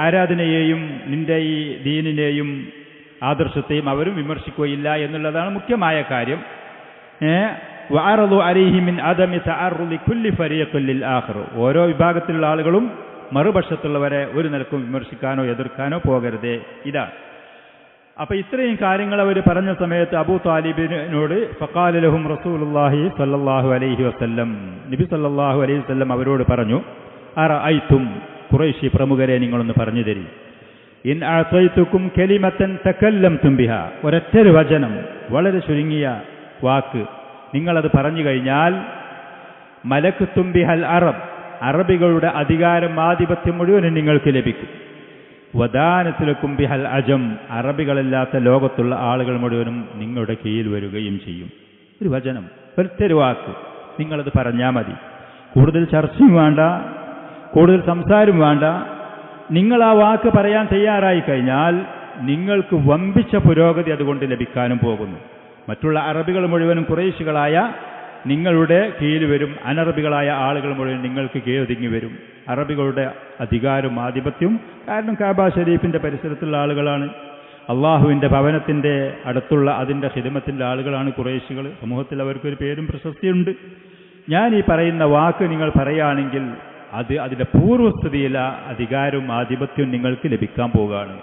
Speaker 1: ആരാധനയെയും നിന്റെ ഈ ദീനിനെയും ആദർശത്തെയും അവരും വിമർശിക്കുകയില്ല എന്നുള്ളതാണ് മുഖ്യമായ കാര്യം. വഅറദു അലൈഹി മിൻ അദമി തഅറുദി കുല്ലി ഫരീഖിൻ ലിൽ ആഖിർ, ഓരോ വിഭാഗത്തിലുള്ള ആളുകളും മറുപക്ഷത്തുള്ളവരെ ഒരു നിലക്കും വിമർശിക്കാനോ എതിർക്കാനോ പോകരുത്. ഇതാണ്. അപ്പൊ ഇത്രയും കാര്യങ്ങൾ അവർ പറഞ്ഞ സമയത്ത് അബൂ താലിബിനോട് ഫഖാല ലഹും റസൂലുള്ളാഹി സ്വല്ലല്ലാഹു അലൈഹി വസല്ലം, നബി സ്വല്ലല്ലാഹു അലൈഹി വസല്ലം അവരോട് പറഞ്ഞു, അറഅയ്തും, ഖുറൈശി പ്രമുഖരെ നിങ്ങളൊന്ന് പറഞ്ഞു തരി, ഇൻ അഅതൈതുകും കലിമതൻ തകല്ലംതും ബിഹാ, ഒരൊറ്റൊരു വചനം, വളരെ ചുരുങ്ങിയ വാക്ക് നിങ്ങളത് പറഞ്ഞു കഴിഞ്ഞാൽ, മലക്തും ബിഹൽ അറബ്, അറബികളുടെ അധികാരം ആധിപത്യം മുഴുവനും നിങ്ങൾക്ക് ലഭിക്കും. വദാനത്തിലക്കും ബിഹൽ അജം, അറബികളല്ലാത്ത ലോകത്തുള്ള ആളുകൾ മുഴുവനും നിങ്ങളുടെ കീഴിൽ വരികയും ചെയ്യും. ഒരു വചനം, ഒരൊറ്റൊരു വാക്ക് നിങ്ങളത് പറഞ്ഞാൽ മതി. കൂടുതൽ ചർച്ചയും വേണ്ട, കൂടുതൽ സംസാരം വേണ്ട. നിങ്ങൾ ആ വാക്ക് പറയാൻ തയ്യാറായി കഴിഞ്ഞാൽ നിങ്ങൾക്ക് വമ്പിച്ച പുരോഗതി അതുകൊണ്ട് ലഭിക്കാനും പോകുന്നു. മറ്റുള്ള അറബികൾ മുഴുവനും ഖുറൈശികളായ നിങ്ങളുടെ കീഴിൽ വരും, അനറബികളായ ആളുകൾ മുഴുവൻ നിങ്ങൾക്ക് കീഴൊതുങ്ങി വരും. അറബികളുടെ അധികാരവും ആധിപത്യവും, കാരണം കാബ ഷരീഫിൻ്റെ പരിസരത്തുള്ള ആളുകളാണ്, അള്ളാഹുവിൻ്റെ ഭവനത്തിൻ്റെ അടുത്തുള്ള അതിൻ്റെ ഖിദ്മത്തിൻ്റെ ആളുകളാണ് ഖുറൈശികൾ. സമൂഹത്തിൽ അവർക്കൊരു പേരും പ്രശസ്തിയുണ്ട്. ഞാൻ ഈ പറയുന്ന വാക്ക് നിങ്ങൾ പറയുകയാണെങ്കിൽ അതിൻ്റെ പൂർവ്വസ്ഥിതിയില അധികാരവും ആധിപത്യവും നിങ്ങൾക്ക് ലഭിക്കാൻ പോവുകയാണ്.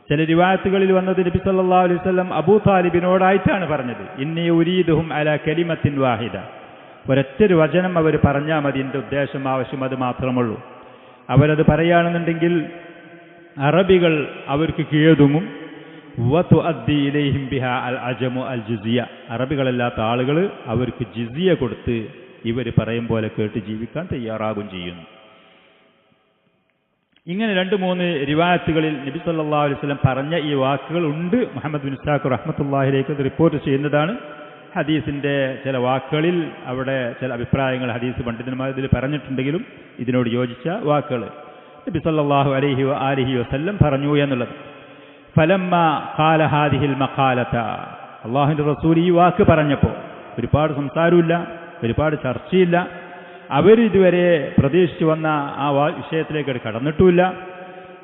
Speaker 1: ചില റിവായത്തുകളിൽ വന്നത് നബി സല്ലല്ലാഹു അലൈഹി വസല്ലം അബൂ താലിബിനോടായിട്ടാണ് പറഞ്ഞത്, ഇന്നി ഉരീദുഹും അലാ കലിമത്തിൻ വാഹിദ, ഒരൊറ്റൊരു വചനം അവർ പറഞ്ഞാൽ മതി, എൻ്റെ ഉദ്ദേശം ആവശ്യം അത് മാത്രമുള്ളൂ. അവരത് പറയുകയാണെന്നുണ്ടെങ്കിൽ അറബികൾ അവർക്ക് കീഴൊതുങ്ങും. വതുഅദ്ദി ഇലൈഹിം ബിഹാ അൽ അജമു അൽ ജിസിയ, അറബികളല്ലാത്ത ആളുകൾ അവർക്ക് ജിസിയ കൊടുത്ത് ഇവർ പറയും പോലെ കേട്ട് ജീവിക്കാൻ തയ്യാറാകും ചെയ്യുന്നു. ഇങ്ങനെ 2-3 റിവായത്തുകളിൽ നബി സല്ലല്ലാഹു അലൈഹി വസല്ലം പറഞ്ഞ ഈ വാക്കുകൾ ഉണ്ട്. മുഹമ്മദ് ബിൻ ഇസ്ഹാഖ് റഹ്മത്തുള്ളാഹിലേക്ക് അത് റിപ്പോർട്ട് ചെയ്യുന്നതാണ്. ഹദീസിൻ്റെ ചില വാക്കുകളിൽ അവിടെ ചില അഭിപ്രായങ്ങൾ ഹദീസ് പണ്ഡിതന്മാർ ഇതിൽ പറഞ്ഞിട്ടുണ്ടെങ്കിലും ഇതിനോട് യോജിച്ച വാക്കുകൾ നബി സല്ലല്ലാഹു അലൈഹി വആലിഹി വസല്ലം പറഞ്ഞു എന്നുള്ളത്. ഫലമ്മ ഖാല ഹാദിഹിൽ മഖാലത, അല്ലാഹുവിൻ്റെ റസൂൽ ഈ വാക്ക് പറഞ്ഞപ്പോൾ ഒരുപാട് സംസാരമില്ല, ഒരുപാട് ചർച്ചയില്ല. അവരിതുവരെ പ്രതീക്ഷിച്ചു വന്ന ആ വിഷയത്തിലേക്ക് കടന്നിട്ടുമില്ല.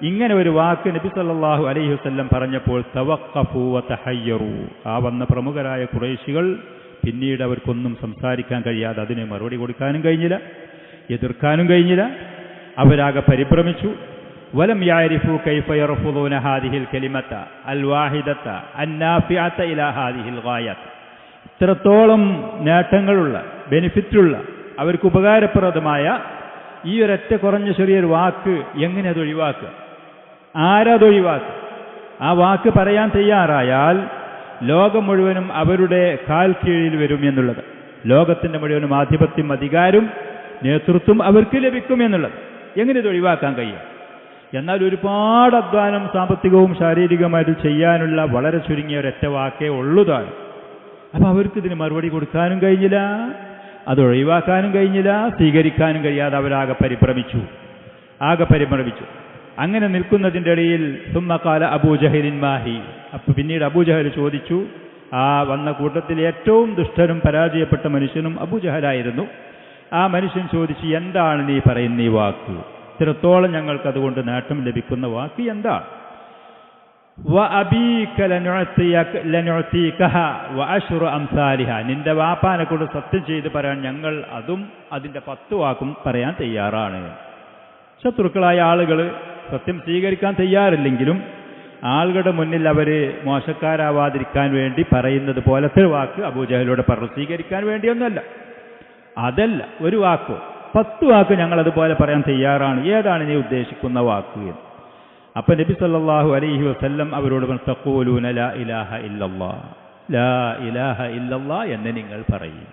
Speaker 1: ഇങ്ങനെ ഒരു വാക്ക് നബി സല്ലല്ലാഹു അലൈഹി വസല്ലം പറഞ്ഞപ്പോൾ തവഖഫു വതഹയ്യറു, ആ വന്ന പ്രമുഖരായ ഖുറൈശികൾ പിന്നീട് അവർക്കൊന്നും സംസാരിക്കാൻ കഴിയാതെ അതിന് മറുപടി കൊടുക്കാനും കഴിഞ്ഞില്ല, എതിർക്കാനും കഴിഞ്ഞില്ല. അവരാകെ പരിഭ്രമിച്ചു. വലം യഅരിഫു കൈഫ യർഫുദൂന ഹാദിഹിൽ കലിമത അൽ വാഹിദത അന്നാഫിഅത ഇലാ ഹാദിഹിൽ ഗായത്ത്, ഇത്രത്തോളം നേട്ടങ്ങളുള്ള, ബെനിഫിറ്റുള്ള, അവർക്ക് ഉപകാരപ്രദമായ ഈ ഒരൊറ്റ കുറഞ്ഞ ചെറിയൊരു വാക്ക് എങ്ങനെ അത് ഒഴിവാക്കുക? ആരതൊഴിവാക്കുക? ആ വാക്ക് പറയാൻ തയ്യാറായാൽ ലോകം മുഴുവനും അവരുടെ കാൽ കീഴിൽ വരും എന്നുള്ളത്, ലോകത്തിൻ്റെ മുഴുവനും ആധിപത്യം, അധികാരം, നേതൃത്വം അവർക്ക് ലഭിക്കും എന്നുള്ളത്. എങ്ങനെ ഇത് ഒഴിവാക്കാൻ കഴിയും? എന്നാൽ ഒരുപാട് അധ്വാനം സാമ്പത്തികവും ശാരീരികമായിട്ട് ചെയ്യാനുള്ള വളരെ ചുരുങ്ങിയ ഒരൊറ്റ വാക്കേ ഉള്ളതാണ്. അപ്പം അവർക്കിതിന് മറുപടി കൊടുക്കാനും കഴിഞ്ഞില്ല, അത് ഒഴിവാക്കാനും കഴിഞ്ഞില്ല, സ്വീകരിക്കാനും കഴിയാതെ അവരാകെ പരിഭ്രമിച്ചു. അങ്ങനെ നിൽക്കുന്നതിൻ്റെ ഇടയിൽ സുമ്മ ഖാല അബൂജഹലിൻ മാഹി, അപ്പോൾ പിന്നീട് അബൂജഹൽ ചോദിച്ചു. ആ വന്ന കൂട്ടത്തിൽ ഏറ്റവും ദുഷ്ടനും പരാജയപ്പെട്ട മനുഷ്യനും അബൂജഹലായിരുന്നു. ആ മനുഷ്യൻ ചോദിച്ചു, എന്താണ് നീ പറയുന്ന ഈ വാക്ക്? ഇത്രത്തോളം ഞങ്ങൾക്ക് അതുകൊണ്ട് നേട്ടം ലഭിക്കുന്ന വാക്ക് എന്താണ്? നിന്റെ വാപ്പാനെ കൊണ്ട് സത്യം ചെയ്ത് പറയാൻ ഞങ്ങൾ അതും അതിൻ്റെ 10 വാക്കും പറയാൻ തയ്യാറാണ്. ശത്രുക്കളായ ആളുകൾ സത്യം സ്വീകരിക്കാൻ തയ്യാറില്ലെങ്കിലും ആളുകളുടെ മുന്നിൽ അവർ മോശക്കാരാവാതിരിക്കാൻ വേണ്ടി പറയുന്നത് പോലത്തെ വാക്ക് അബൂജഹലോട് പറഞ്ഞു. സ്വീകരിക്കാൻ വേണ്ടിയൊന്നുമല്ല, അതല്ല, ഒരു വാക്കോ 10 വാക്ക് ഞങ്ങളതുപോലെ പറയാൻ തയ്യാറാണ്. ഏതാണ് നീ ഉദ്ദേശിക്കുന്ന വാക്ക്? അപ്പം നബി സല്ലല്ലാഹു അലൈഹി വസല്ലം അവരോട് പറഞ്ഞു, തഖൂലൂന ലാ ഇലാഹ ഇല്ലല്ലാഹ്, ലാ ഇലാഹ ഇല്ലല്ലാഹ് എന്ന് നിങ്ങൾ പറയും.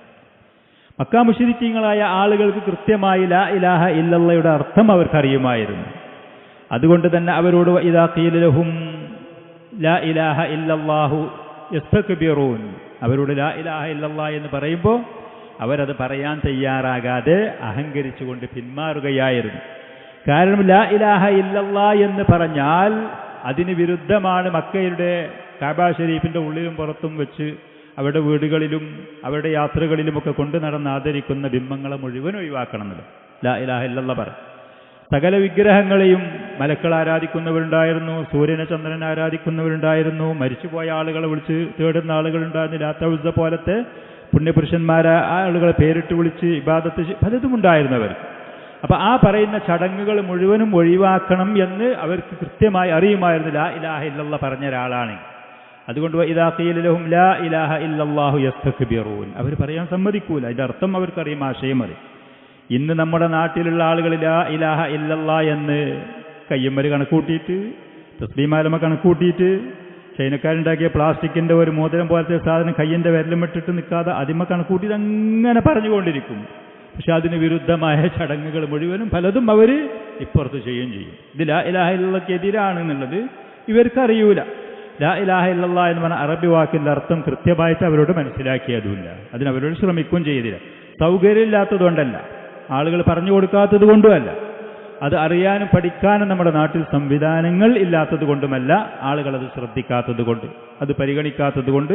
Speaker 1: മക്കാ മുശ്രിക്കീങ്ങളായ ആളുകൾക്ക് കൃത്യമായി ലാ ഇലാഹ ഇല്ലല്ലാഹയുടെ അർത്ഥം അവർക്കറിയുമായിരുന്നു. അതുകൊണ്ട് തന്നെ അവരോട് ഇദാ ഖീല ലഹും ലാ ഇലാഹ ഇല്ലല്ലാഹു യസ്തക്ബിറൂൻ, അവരോട് ലാ ഇലാഹ ഇല്ലല്ലാഹ് എന്ന് പറയുമ്പോൾ അവരത് പറയാൻ തയ്യാറാകാതെ അഹങ്കരിച്ചുകൊണ്ട് പിന്മാറുകയായിരുന്നു. കാരണം ലാ ഇലാഹ ഇല്ലല്ലാഹ് എന്ന് പറഞ്ഞാൽ അതിന് വിരുദ്ധമാണ് മക്കയുടെ കഅബ ഷരീഫിൻ്റെ ഉള്ളിലും പുറത്തും വെച്ച് അവരുടെ വീടുകളിലും അവരുടെ യാത്രകളിലുമൊക്കെ കൊണ്ടു നടന്ന് ആദരിക്കുന്ന ബിംബങ്ങളെ മുഴുവൻ ഒഴിവാക്കണമെന്നല്ലോ ലാ ഇലാഹ ഇല്ലല്ലാഹ് പറ. സകല വിഗ്രഹങ്ങളെയും മലക്കൾ ആരാധിക്കുന്നവരുണ്ടായിരുന്നു, സൂര്യനെ ചന്ദ്രനെ ആരാധിക്കുന്നവരുണ്ടായിരുന്നു, മരിച്ചുപോയ ആളുകളെ വിളിച്ച് തേടുന്ന ആളുകളുണ്ടായിരുന്നു, ലാത്ത ഉസ്സ പോലത്തെ പുണ്യപുരുഷന്മാരെ ആളുകളെ പേരിട്ട് വിളിച്ച് ഇബാദത്ത് പലതും ഉണ്ടായിരുന്നവർ. അപ്പം ആ പറയുന്ന ചടങ്ങുകൾ മുഴുവനും ഒഴിവാക്കണം എന്ന് അവർക്ക് കൃത്യമായി അറിയുമായിരുന്നു ലാ ഇലാഹ ഇല്ലല്ലാഹ് പറഞ്ഞ ഒരാളാണ്. അതുകൊണ്ട് ഇദാ ഖീല ലഹും ലാ ഇലാഹ ഇല്ലല്ലാഹു യസ്തക്ബിറൂൻ, അവർ പറയാൻ സമ്മതിക്കൂല. അതിൻ്റെ അർത്ഥം അവർക്കറിയും, ആശയം അറിയും. ഇന്ന് നമ്മുടെ നാട്ടിലുള്ള ആളുകൾ ലാ ഇലാഹ ഇല്ലല്ലാഹ് എന്ന് കയ്യമ്മൽ കണക്കൂട്ടിയിട്ട് തസ്ബീമാലമ കണക്കൂട്ടിയിട്ട് ചൈനക്കാരുണ്ടാക്കിയ പ്ലാസ്റ്റിക്കിൻ്റെ ഒരു മോതിരം പോലത്തെ സാധനം കയ്യിൻ്റെ വിരലും ഇട്ടിട്ട് നിൽക്കാതെ അതിമ കണക്കൂട്ടിയിട്ട് അങ്ങനെ പറഞ്ഞുകൊണ്ടിരിക്കും. പക്ഷെ അതിന് വിരുദ്ധമായ ചടങ്ങുകൾ മുഴുവനും പലതും അവർ ഇപ്പുറത്ത് ചെയ്യുകയും ചെയ്യും. ഇത് ലാ ഇലാഹ ഇല്ലല്ലാഹ്ക്ക് എതിരാണെന്നുള്ളത് ഇവർക്കറിയൂല. ലാ ഇലാഹ ഇല്ലല്ലാഹ് എന്ന് പറഞ്ഞ അറബി വാക്കിൻ്റെ അർത്ഥം കൃത്യമായിട്ട് അവരോട് മനസ്സിലാക്കിയതുമില്ല, അതിനവരോട് ശ്രമിക്കുകയും ചെയ്തില്ല. സൗകര്യമില്ലാത്തതുകൊണ്ടല്ല, ആളുകൾ പറഞ്ഞു കൊടുക്കാത്തത് കൊണ്ടുമല്ല, അത് അറിയാനും പഠിക്കാനും നമ്മുടെ നാട്ടിൽ സംവിധാനങ്ങൾ ഇല്ലാത്തത് കൊണ്ടുമല്ല, ആളുകളത് ശ്രദ്ധിക്കാത്തത് കൊണ്ട്, അത് പരിഗണിക്കാത്തത് കൊണ്ട്,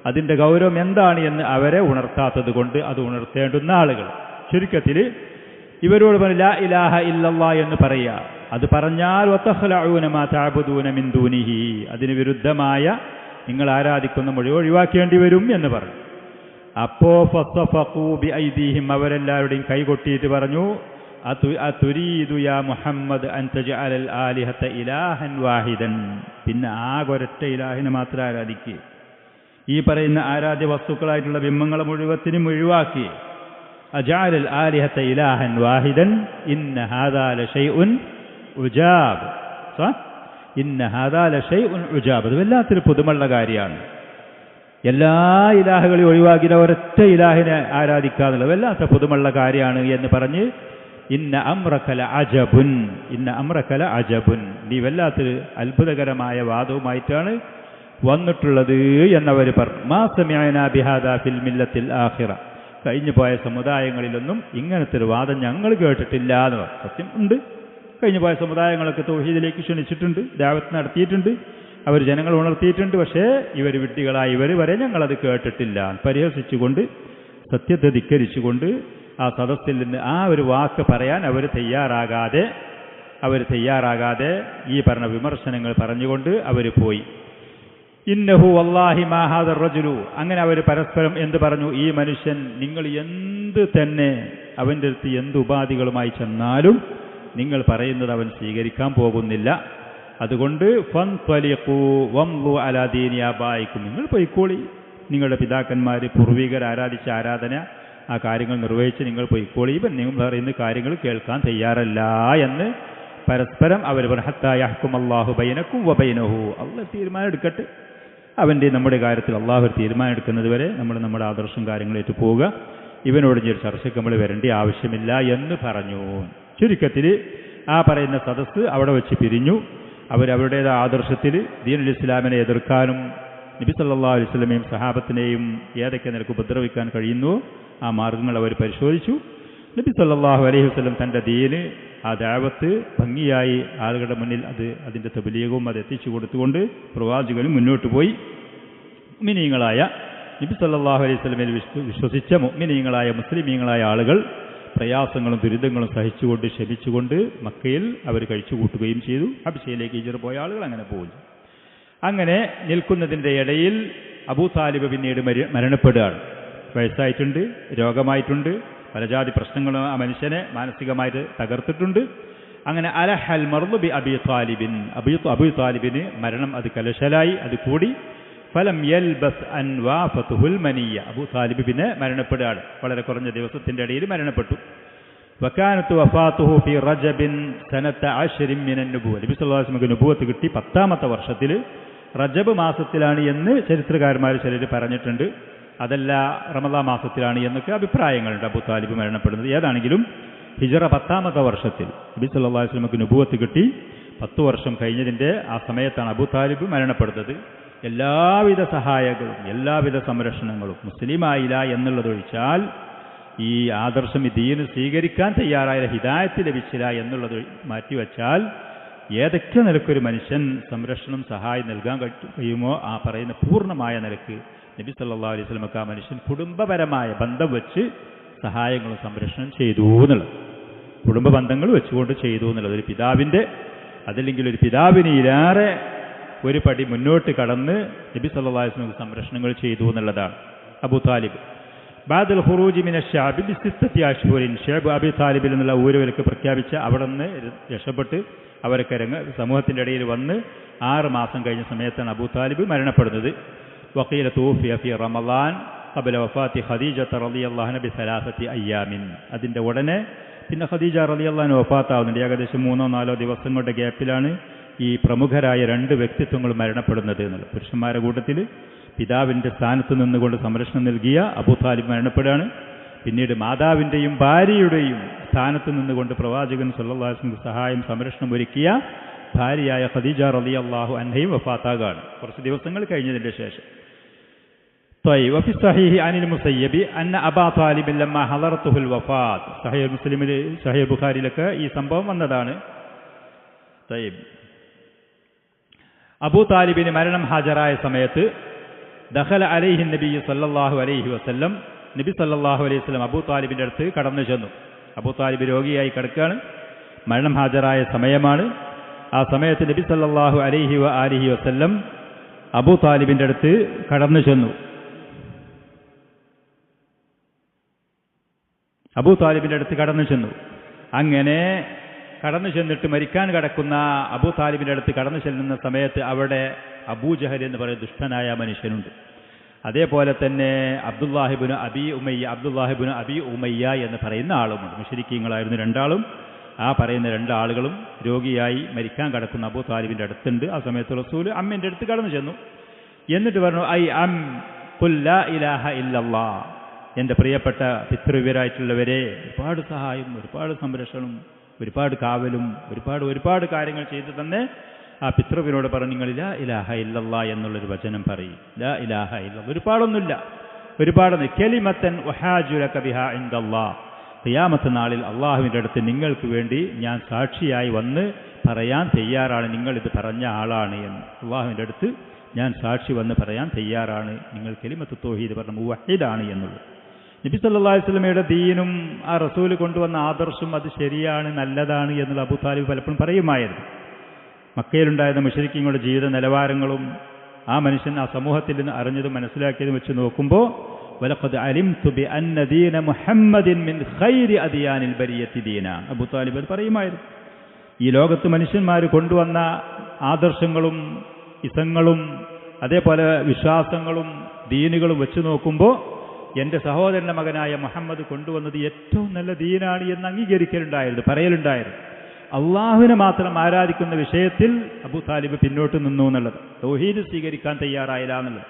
Speaker 1: അതിൻ്റെ ഗൗരവം എന്താണ് എന്ന് അവരെ ഉണർത്താത്തത് കൊണ്ട്, അത് ഉണർത്തേണ്ടുന്ന ആളുകൾ. ചുരുക്കത്തിൽ ഇവരോട് പറഞ്ഞു ലാ ഇലാഹ ഇല്ലല്ലാഹ് എന്ന് പറയുക. അത് പറഞ്ഞാൽ വതഖ്ലഊന മാ തഅബുദൂന മിൻ ദൂനിഹി, അതിന് വിരുദ്ധമായ നിങ്ങൾ ആരാധിക്കുന്ന മുഴുവൻ ഒഴിവാക്കേണ്ടി വരും എന്ന് പറഞ്ഞു. അപ്പോ ഫസഫഖൂ ബിഐദീഹിം, അവരെല്ലാവരുടെയും കൈകൊട്ടിയിട്ട് പറഞ്ഞു അതുരീദു യാ മുഹമ്മദ് അൻ തജഅലൽ ആലിഹത ഇലാഹൻ വാഹിദൻ, പിന്നെ ആകൊരൊറ്റ ഇലാഹിനെ മാത്രം ആരാധിക്കുക, ഈ പറയുന്ന ആരാധ്യ വസ്തുക്കളായിട്ടുള്ള ബിംബങ്ങളെ മുഴുവത്തിനും ഒഴിവാക്കി. അജഅലൽ ആലിഹത ഇലാഹൻ വാഹിദൻ ഇന്ന ഹാദാ ലശൈഉൻ ഉജാബ്, ഇന്ന ഹാദാ ലശൈഉൻ ഉജാബ്, അത് വല്ലാത്തൊരു പുതുമുള്ള കാര്യമാണ്. എല്ലാ ഇലാഹുകളെയും ഒഴിവാക്കി ഒരൊറ്റ ഇലാഹിനെ ആരാധിക്കാന്നുള്ളത് വല്ലാത്ത പുതുമുള്ള കാര്യമാണ് എന്ന് പറഞ്ഞ് ഇന്ന അംറകല അജബുൻ, ഇന്ന അംറകല അജബുൻ, നീ വല്ലാത്തൊരു അത്ഭുതകരമായ വാദവുമായിട്ടാണ് വന്നിട്ടുള്ളത് എന്നവർ പറഞ്ഞു. മാ സമിഅനാ ബിഹാദാ ഫിൽ മില്ലത്തിൽ ആഖിറ, കഴിഞ്ഞു പോയ സമുദായങ്ങളിലൊന്നും ഇങ്ങനത്തെ ഒരു വാദം ഞങ്ങൾ കേട്ടിട്ടില്ല എന്ന് പറഞ്ഞു. സത്യം ഉണ്ട്, കഴിഞ്ഞു പോയ സമുദായങ്ങളൊക്കെ തൗഹീദിലേക്ക് ക്ഷണിച്ചിട്ടുണ്ട്, ദഅവത്ത് നടത്തിയിട്ടുണ്ട്, അവർ ജനങ്ങൾ ഉണർത്തിയിട്ടുണ്ട്. പക്ഷേ ഇവർ വിഡ്ഢികളായി ഇവർ വരെ ഞങ്ങളത് കേട്ടിട്ടില്ല. പരിഹസിച്ചുകൊണ്ട് സത്യത്തെ ധിക്കരിച്ചുകൊണ്ട് ആ സദസ്സിൽ നിന്ന് ആ ഒരു വാക്ക് പറയാൻ അവർ തയ്യാറാകാതെ ഈ പറഞ്ഞ വിമർശനങ്ങൾ പറഞ്ഞുകൊണ്ട് അവർ പോയി. ഇന്നഹു വല്ലാഹി മാ ഹാദർ റജുലു, അങ്ങനെ അവർ പരസ്പരം എന്ത് പറഞ്ഞു, ഈ മനുഷ്യൻ നിങ്ങൾ എന്ത് തന്നെ അവൻ്റെ അടുത്ത് എന്ത് ഉപാധികളുമായി ചെന്നാലും നിങ്ങൾ പറയുന്നത് അവൻ സ്വീകരിക്കാൻ പോകുന്നില്ല. അതുകൊണ്ട് ഫൻതലിഖൂ വംളു അലാ ദീനി ആബായിക്കും, നിങ്ങൾ പൊയ്ക്കോളി, നിങ്ങളുടെ പിതാക്കന്മാർ പൂർവികർ ആരാധിച്ച ആരാധന ആ കാര്യങ്ങൾ നിർവഹിച്ച് നിങ്ങൾ പൊയ്ക്കോളി, ഇവൻ നിങ്ങൾ പറയുന്ന കാര്യങ്ങൾ കേൾക്കാൻ തയ്യാറല്ല എന്ന് പരസ്പരം അവർ പറഞ്ഞു. ഹത്താ യഹ്കും അല്ലാഹു ബൈനക്കും വബൈനഹു, അല്ലാഹു തീരുമാനം എടുക്കട്ടെ, അവൻ്റെ നമ്മുടെ കാര്യത്തിൽ അള്ളാഹു തീരുമാനം എടുക്കുന്നത് വരെ നമ്മൾ നമ്മുടെ ആദർശം കാര്യങ്ങളേറ്റ് പോവുക, ഇവനോട് ഈ ഒരു ചർച്ചയ്ക്ക് നമ്മൾ വരേണ്ട ആവശ്യമില്ല എന്ന് പറഞ്ഞു. ചുരുക്കത്തിൽ ആ പറയുന്ന സദസ്സ് അവിടെ വെച്ച് പിരിഞ്ഞു. അവരവരുടേതായ ആദർശത്തിൽ ദീനുൽ ഇസ്ലാമിനെ എതിർക്കാനും നബി സല്ലല്ലാഹു അലൈഹി വസല്ലമയും സഹാബത്തിനെയും ഏതൊക്കെ നിലക്ക് ഉപദ്രവിക്കാൻ കഴിയുന്നു ആ മാർഗങ്ങൾ അവർ പരിശോധിച്ചു. നബി സല്ലല്ലാഹു അലൈഹി വസല്ലം തൻ്റെ ദീന്, ആ ദഅവത്ത് ഭംഗിയായി ആളുകളുടെ മുന്നിൽ അതിൻ്റെ തബ്ലീഗും അത് എത്തിച്ചു കൊടുത്തുകൊണ്ട് പ്രവാചകനും മുന്നോട്ട് പോയി. മുഅ്മിനീങ്ങളായ നബി സല്ലല്ലാഹു അലൈഹി വസല്ലമയിൽ വിശ്വസിച്ച മുഅ്മിനീങ്ങളായ മുസ്ലിമീങ്ങളായ ആളുകൾ പ്രയാസങ്ങളും ദുരിതങ്ങളും സഹിച്ചുകൊണ്ട് ക്ഷമിച്ചുകൊണ്ട് മക്കയിൽ അവർ കഴിച്ചുകൂട്ടുകയും ചെയ്തു. ഹബശയിലേക്ക് ഹിജ്റ പോയ ആളുകൾ അങ്ങനെ പോകും. അങ്ങനെ നിൽക്കുന്നതിൻ്റെ ഇടയിൽ അബൂ താലിബ് പിന്നീട് മരണപ്പെടുകയാണ്. വയസ്സായിട്ടുണ്ട്, രോഗമായിട്ടുണ്ട്, പലജാതി പ്രശ്നങ്ങളും ആ മനുഷ്യനെ മാനസികമായിട്ട് തകർത്തിട്ടുണ്ട്. അങ്ങനെ അലഹൽ മർദു ബി അബീ താലിബിൻ, അബൂ താലിബിന് മരണം അത് കലശലായി, അത് കൂടി. ഫലം യൽബസ് അൻ വാഫതുഹുൽ മനിയ, അബൂ താലിബ് പിന്നെ മരണപ്പെടുകയാണ്. വളരെ കുറഞ്ഞ ദിവസത്തിൻ്റെ ഇടയിൽ മരണപ്പെട്ടു. വകാനത്തു വഫാത്തുഹു ഫി റജബിൻ സനത 10 മിനൻ നുബുവ. നബി സല്ലല്ലാഹു അലൈഹി വസല്ലം നുബുവത്ത് കിട്ടി 10ാമത്തെ വർഷത്തിൽ റജബ് മാസത്തിലാണ് എന്ന് ചരിത്രകാരന്മാർ ചിലർ പറഞ്ഞിട്ടുണ്ട്. അതല്ല റമദാൻ മാസത്തിലാണ് എന്നൊക്കെ അഭിപ്രായങ്ങളുണ്ട്. അബൂ താലിബ് മരണപ്പെടുന്നത് ഏതാണെങ്കിലും ഹിജറ 10ാമത്തെ വർഷത്തിൽ നബി സല്ലല്ലാഹു അലൈഹി വസല്ലമക്ക് നുബുവത്ത് കിട്ടി 10 വർഷം കഴിഞ്ഞതിൻ്റെ ആ സമയത്താണ് അബൂ താലിബ് മരണപ്പെടുന്നത്. എല്ലാവിധ സഹായങ്ങളും എല്ലാവിധ സംരക്ഷണങ്ങളും മുസ്ലിമായില്ല എന്നുള്ളതൊഴിച്ചാൽ, ഈ ആദർശം ഈ ദീന് സ്വീകരിക്കാൻ തയ്യാറായ ഹിദായത്ത് ലഭിച്ചില്ല എന്നുള്ളത് മാറ്റിവെച്ചാൽ, ഏതൊക്കെ നിലക്കൊരു മനുഷ്യൻ സംരക്ഷണം സഹായം നൽകാൻ കഴിയുമോ ആ പറയുന്ന പൂർണ്ണമായ നിലക്ക് നബി സല്ലല്ലാഹു അലൈഹി വസല്ലമക്ക് ആ മനുഷ്യൻ കുടുംബപരമായ ബന്ധം വെച്ച് സഹായങ്ങളും സംരക്ഷണം ചെയ്തു എന്നുള്ളത്, കുടുംബ ബന്ധങ്ങൾ വെച്ചുകൊണ്ട് ചെയ്തു എന്നുള്ളത്. ഒരു പിതാവിൻ്റെ അതല്ലെങ്കിൽ ഒരു പിതാവിനിലേറെ ഒരു പടി മുന്നോട്ട് കടന്ന് നബി സല്ലല്ലാഹു അലൈഹി വസല്ലം സംരക്ഷണങ്ങൾ ചെയ്തു എന്നുള്ളതാണ്. അബൂ താലിബ് ബാദൽ ഖുറൂജി മിന ശഅബി ബിസിത്തത്തി അശ്ഹുരിൻ, ശഅബ് അബീ താലിബിൽ നിന്നുള്ള ഊരുവലക്ക് പ്രഖ്യാപിച്ച അവിടെ നിന്ന് രക്ഷപ്പെട്ട് അവരൊക്കെ സമൂഹത്തിൻ്റെ ഇടയിൽ വന്ന് 6 മാസം കഴിഞ്ഞ സമയത്താണ് അബൂ താലിബ് മരണപ്പെടുന്നത്. വഖീല തൂഫിയ ഫി റമളാൻ ഖബല വഫാത്തി ഖദീജ റളിയല്ലാഹു അൻഹ ബിസലാസത്തി അയ്യാമിൻ. അതിൻ്റെ ഉടനെ പിന്നെ ഖദീജ റളിയല്ലാഹു അൻഹ വഫാത്താവുന്നുണ്ട്. ഏകദേശം 3-4 ദിവസങ്ങളുടെ ഗ്യാപ്പിലാണ് ഈ പ്രമുഖരായ 2 വ്യക്തിത്വങ്ങൾ മരണപ്പെടുന്നത് എന്നുള്ളത്. പുരുഷന്മാരുടെ കൂട്ടത്തിൽ പിതാവിൻ്റെ സ്ഥാനത്ത് നിന്നുകൊണ്ട് സംരക്ഷണം നൽകിയ അബൂ താലിബ് മരണപ്പെടുകയാണ്. പിന്നീട് മാതാവിൻ്റെയും ഭാര്യയുടെയും സ്ഥാനത്ത് നിന്നുകൊണ്ട് പ്രവാചകൻ സല്ലല്ലാഹു അലൈഹി വസല്ലം സഹായം സംരക്ഷണം ഒരുക്കിയ ഭാര്യയായ ഖദീജ റളിയല്ലാഹു അൻഹയും വഫാത്താകാണ് കുറച്ച് ദിവസങ്ങൾ കഴിഞ്ഞതിൻ്റെ ശേഷം. وفي الصحيح عن المسيب أن أبا طالب لما حضرته الوفاة. صحيح مسلم صحيح ബുഖാരിയിലൊക്കെ ഈ സംഭവം വന്നതാണ്. അബൂ താലിബിന് മരണം ഹാജരായ സമയത്ത് ദഖല അലൈഹി നബി സല്ലല്ലാഹു അലൈഹി വസല്ലം, നബി സല്ലല്ലാഹു അലൈഹി വസല്ലം അബൂ താലിബിൻ്റെ അടുത്ത് കടന്നു ചെന്നു. അബൂ താലിബ് രോഗിയായി കിടക്കുകയാണ്, മരണം ഹാജരായ സമയമാണ്. ആ സമയത്ത് നബി സല്ലല്ലാഹു അലൈഹി വആലിഹി വസല്ലം അബൂ താലിബിൻ്റെ അടുത്ത് കടന്നു ചെന്നു. അബൂ താലിബിൻ്റെ അടുത്ത് കടന്നു ചെന്നു. അങ്ങനെ കടന്നു ചെന്നിട്ട് മരിക്കാൻ കിടക്കുന്ന അബൂ താലിബിൻ്റെ അടുത്ത് കടന്നു ചെല്ലുന്ന സമയത്ത് അവിടെ അബൂജഹൽ എന്ന് പറയുന്ന ദുഷ്ടനായ മനുഷ്യനുണ്ട്. അതേപോലെ തന്നെ അബ്ദുല്ലാഹിബ്നു അബി ഉമയ്യ എന്ന് പറയുന്ന ആളുമുണ്ട്. മുശ്രിക്കീങ്ങളായിരുന്നു 2 ആളും. ആ പറയുന്ന 2 ആളുകളും രോഗിയായി മരിക്കാൻ കിടക്കുന്ന അബൂ താലിബിൻ്റെ അടുത്തുണ്ട്. ആ സമയത്ത് റസൂൽ അമ്മിൻ്റെ അടുത്ത് കടന്നു ചെന്നു. എന്നിട്ട് പറഞ്ഞു, ഐ അം ഖുൽ ലാ ഇലാഹ ഇല്ലല്ലാഹ്, എൻ്റെ പ്രിയപ്പെട്ട പിതൃവ്യരായിട്ടുള്ളവരെ, ഒരുപാട് സഹായം, ഒരുപാട് സംരക്ഷണം, ഒരുപാട് കാവലും ഒരുപാട് കാര്യങ്ങൾ ചെയ്തു തന്നെ ആ പിതൃവിനോട് പറഞ്ഞു, നിങ്ങൾ ലാ ഇലാഹ ഇല്ലല്ലാഹ് എന്നുള്ളൊരു വചനം പറയും. ലാ ഇലാഹ ഇല്ലല്ലാഹ്, ഒരുപാടൊന്നുമില്ല, ഒരുപാടൊന്നും. കലിമത്തൻ വഹാജുലക ബിഹാ ഇൻദല്ലാഹ്, ഖിയാമത്ത് നാളിൽ അള്ളാഹുവിൻ്റെ അടുത്ത് നിങ്ങൾക്ക് വേണ്ടി ഞാൻ സാക്ഷിയായി വന്ന് പറയാൻ തയ്യാറാണ്, നിങ്ങളിത് പറഞ്ഞ ആളാണ് എന്ന്. അള്ളാഹുവിൻ്റെ അടുത്ത് ഞാൻ സാക്ഷി വന്ന് പറയാൻ തയ്യാറാണ്, നിങ്ങൾ കലിമത്ത് തൗഹീദ് പറഞ്ഞ മുവഹിദാണ് എന്നുള്ളത്. നബി സല്ലല്ലാഹു അലൈഹി വസല്ലമയുടെ ദീനും ആ റസൂൽ കൊണ്ടുവന്ന ആദർശം അത് ശരിയാണ്, നല്ലതാണ് എന്നുള്ള അബൂ താലിബ് പലപ്പോഴും പറയുമായിരുന്നു. മക്കയിലുണ്ടായിരുന്ന മുശ്രിക്കീങ്ങളുടെ ജീവിത നിലവാരങ്ങളും ആ മനുഷ്യൻ ആ സമൂഹത്തിൽ നിന്ന് അറിഞ്ഞതും മനസ്സിലാക്കിയതും വെച്ച് നോക്കുമ്പോൾ വലഖദ് അലിംതു ബിഅന്ന ദീന മുഹമ്മദിൻ മിൻ ഖൈരി അദിയാനിൽ ബരിയത്തി ദീന, അബൂ താലിബ് അത് പറയുമായിരുന്നു. ഈ ലോകത്ത് മനുഷ്യന്മാർ കൊണ്ടുവന്ന ആദർശങ്ങളും ഇസങ്ങളും അതേപോലെ വിശ്വാസങ്ങളും ദീനുകളും വെച്ച് നോക്കുമ്പോൾ എൻ്റെ സഹോദരൻ്റെ മകനായ മുഹമ്മദ് കൊണ്ടുവന്നത് ഏറ്റവും നല്ല ദീനാണ് എന്ന് അംഗീകരിക്കലുണ്ടായിരുന്നു, പറയലുണ്ടായിരുന്നു. അള്ളാഹുവിനെ മാത്രം ആരാധിക്കുന്ന വിഷയത്തിൽ അബൂ താലിബ് പിന്നോട്ട് നിന്നു എന്നുള്ളത്, തൗഹീദ് സ്വീകരിക്കാൻ തയ്യാറായില്ല എന്നുള്ളത്.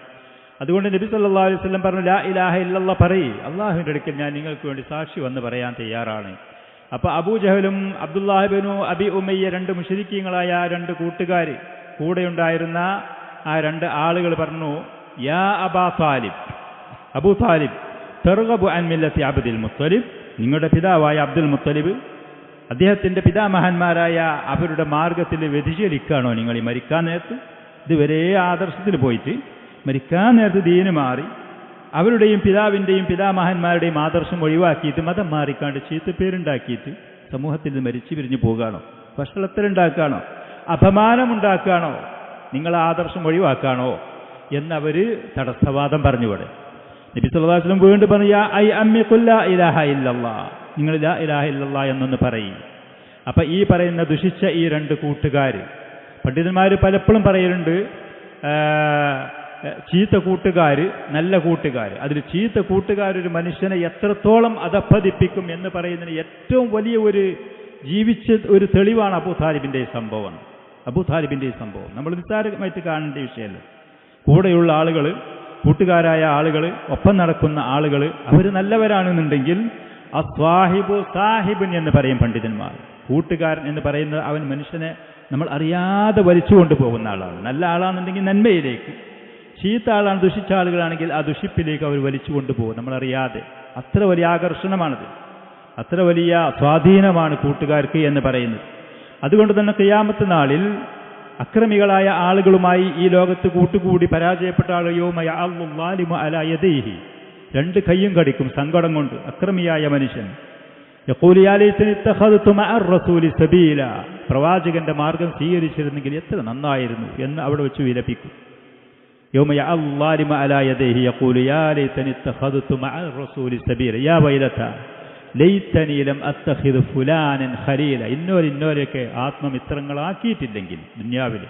Speaker 1: അതുകൊണ്ട് നബി സല്ലല്ലാഹു അലൈഹി വസല്ലം പറഞ്ഞു, ലാ ഇലാഹ ഇല്ലല്ലാഹ് പറയ്, അള്ളാഹുവിൻ്റെ അടുക്കൽ ഞാൻ നിങ്ങൾക്ക് വേണ്ടി സാക്ഷി വന്ന് പറയാൻ തയ്യാറാണ്. അപ്പോൾ അബൂജഹലും അബ്ദുല്ലാഹിബ്നു അബി ഉമയ്യ 2 മുശ്രിക്കീങ്ങളായ 2 കൂട്ടുകാർ കൂടെയുണ്ടായിരുന്ന ആ 2 ആളുകൾ പറഞ്ഞു, യാ അബാ താലിബ്, അബൂ താലിബ്, തർഗബു അൻ മില്ലത്തി അബ്ദുൽ മുത്തലിബ്, നിങ്ങളുടെ പിതാവായ അബ്ദുൽ മുത്തലിബ് അദ്ദേഹത്തിൻ്റെ പിതാമഹന്മാരായ അവരുടെ മാർഗത്തിൽ വ്യതിചലിക്കുകയാണോ നിങ്ങൾ ഈ മരിക്കാൻ നേരത്ത്? ഇതുവരെ ആദർശത്തിൽ പോയിട്ട് മരിക്കാൻ നേരത്ത് ദീന് മാറി അവരുടെയും പിതാവിൻ്റെയും പിതാമഹന്മാരുടെയും ആദർശം ഒഴിവാക്കിയിട്ട് മതം മാറിക്കാണ്ട് ചീത്തപ്പേരുണ്ടാക്കിയിട്ട് സമൂഹത്തിൽ നിന്ന് മരിച്ചു പിരിഞ്ഞു പോകുകയാണോ? വഷളത്തലുണ്ടാക്കുകയാണോ? അപമാനമുണ്ടാക്കുകയാണോ? നിങ്ങൾ ആദർശം ഒഴിവാക്കുകയാണോ എന്നവർ തടസ്സവാദം പറഞ്ഞുവിടെ. നബി സല്ലല്ലാഹു അലൈഹി വസല്ലം വീണ്ടും പറഞ്ഞു, യാ ഐ അമ്മി ഖുൽ ലാ ഇലാഹ ഇല്ലല്ലാഹ്, നിങ്ങൾ ലാ ഇലാഹ ഇല്ലല്ലാഹ് എന്നൊന്ന് പറയും. അപ്പം ഈ പറയുന്ന ദുഷിച്ച ഈ 2 കൂട്ടുകാർ, പണ്ഡിതന്മാർ പലപ്പോഴും പറയലുണ്ട്, ചീത്ത കൂട്ടുകാർ, നല്ല കൂട്ടുകാർ. അതിൽ ചീത്ത കൂട്ടുകാരൊരു മനുഷ്യനെ എത്രത്തോളം അധപ്പതിപ്പിക്കും എന്ന് പറയുന്നതിന് ഏറ്റവും വലിയ ഒരു ജീവിച്ച ഒരു തെളിവാണ് അബൂ താലിബിൻ്റെ ഈ സംഭവം. അബൂ താലിബിൻ്റെ ഈ സംഭവം നമ്മൾ നിസ്സാരമായിട്ട് കാണേണ്ട വിഷയമല്ല. കൂടെയുള്ള ആളുകൾ, കൂട്ടുകാരായ ആളുകൾ, ഒപ്പം നടക്കുന്ന ആളുകൾ, അവർ നല്ലവരാണെന്നുണ്ടെങ്കിൽ അസ്വാഹിബു സാഹിബുൻ എന്ന് പറയും പണ്ഡിതന്മാർ. കൂട്ടുകാരൻ എന്ന് പറയുന്നത് അവൻ മനുഷ്യനെ നമ്മൾ അറിയാതെ വലിച്ചു കൊണ്ടുപോകുന്ന ആളാണ്. നല്ല ആളാണെന്നുണ്ടെങ്കിൽ നന്മയിലേക്ക്, ചീത്ത ആളാണ്, ദുഷിച്ച ആളുകളാണെങ്കിൽ ആ ദുഷിപ്പിലേക്ക് അവർ വലിച്ചു കൊണ്ടുപോകും നമ്മളറിയാതെ. അത്ര വലിയ ആകർഷണമാണത്, അത്ര വലിയ സ്വാധീനമാണ് കൂട്ടുകാർക്ക് എന്ന് പറയുന്നത്. അതുകൊണ്ട് തന്നെ ഖിയാമത്ത് നാളിൽ അക്രമികളായ ആളുകളുമായി ഈ ലോകത്ത് കൂട്ടുകൂടി പരാജയപ്പെട്ട ആളുകളുമായി രണ്ട് കയ്യും കടിക്കും സങ്കടം കൊണ്ട് അക്രമിയായ മനുഷ്യൻ. പ്രവാചകന്റെ മാർഗം സ്വീകരിച്ചിരുന്നെങ്കിൽ എത്ര നന്നായിരുന്നു എന്ന് അവിടെ വെച്ച് വിലപിക്കും. ഇന്നോരൊക്കെ ആത്മമിത്രങ്ങളാക്കിയിട്ടില്ലെങ്കിൽ ദുന്യാവിൽ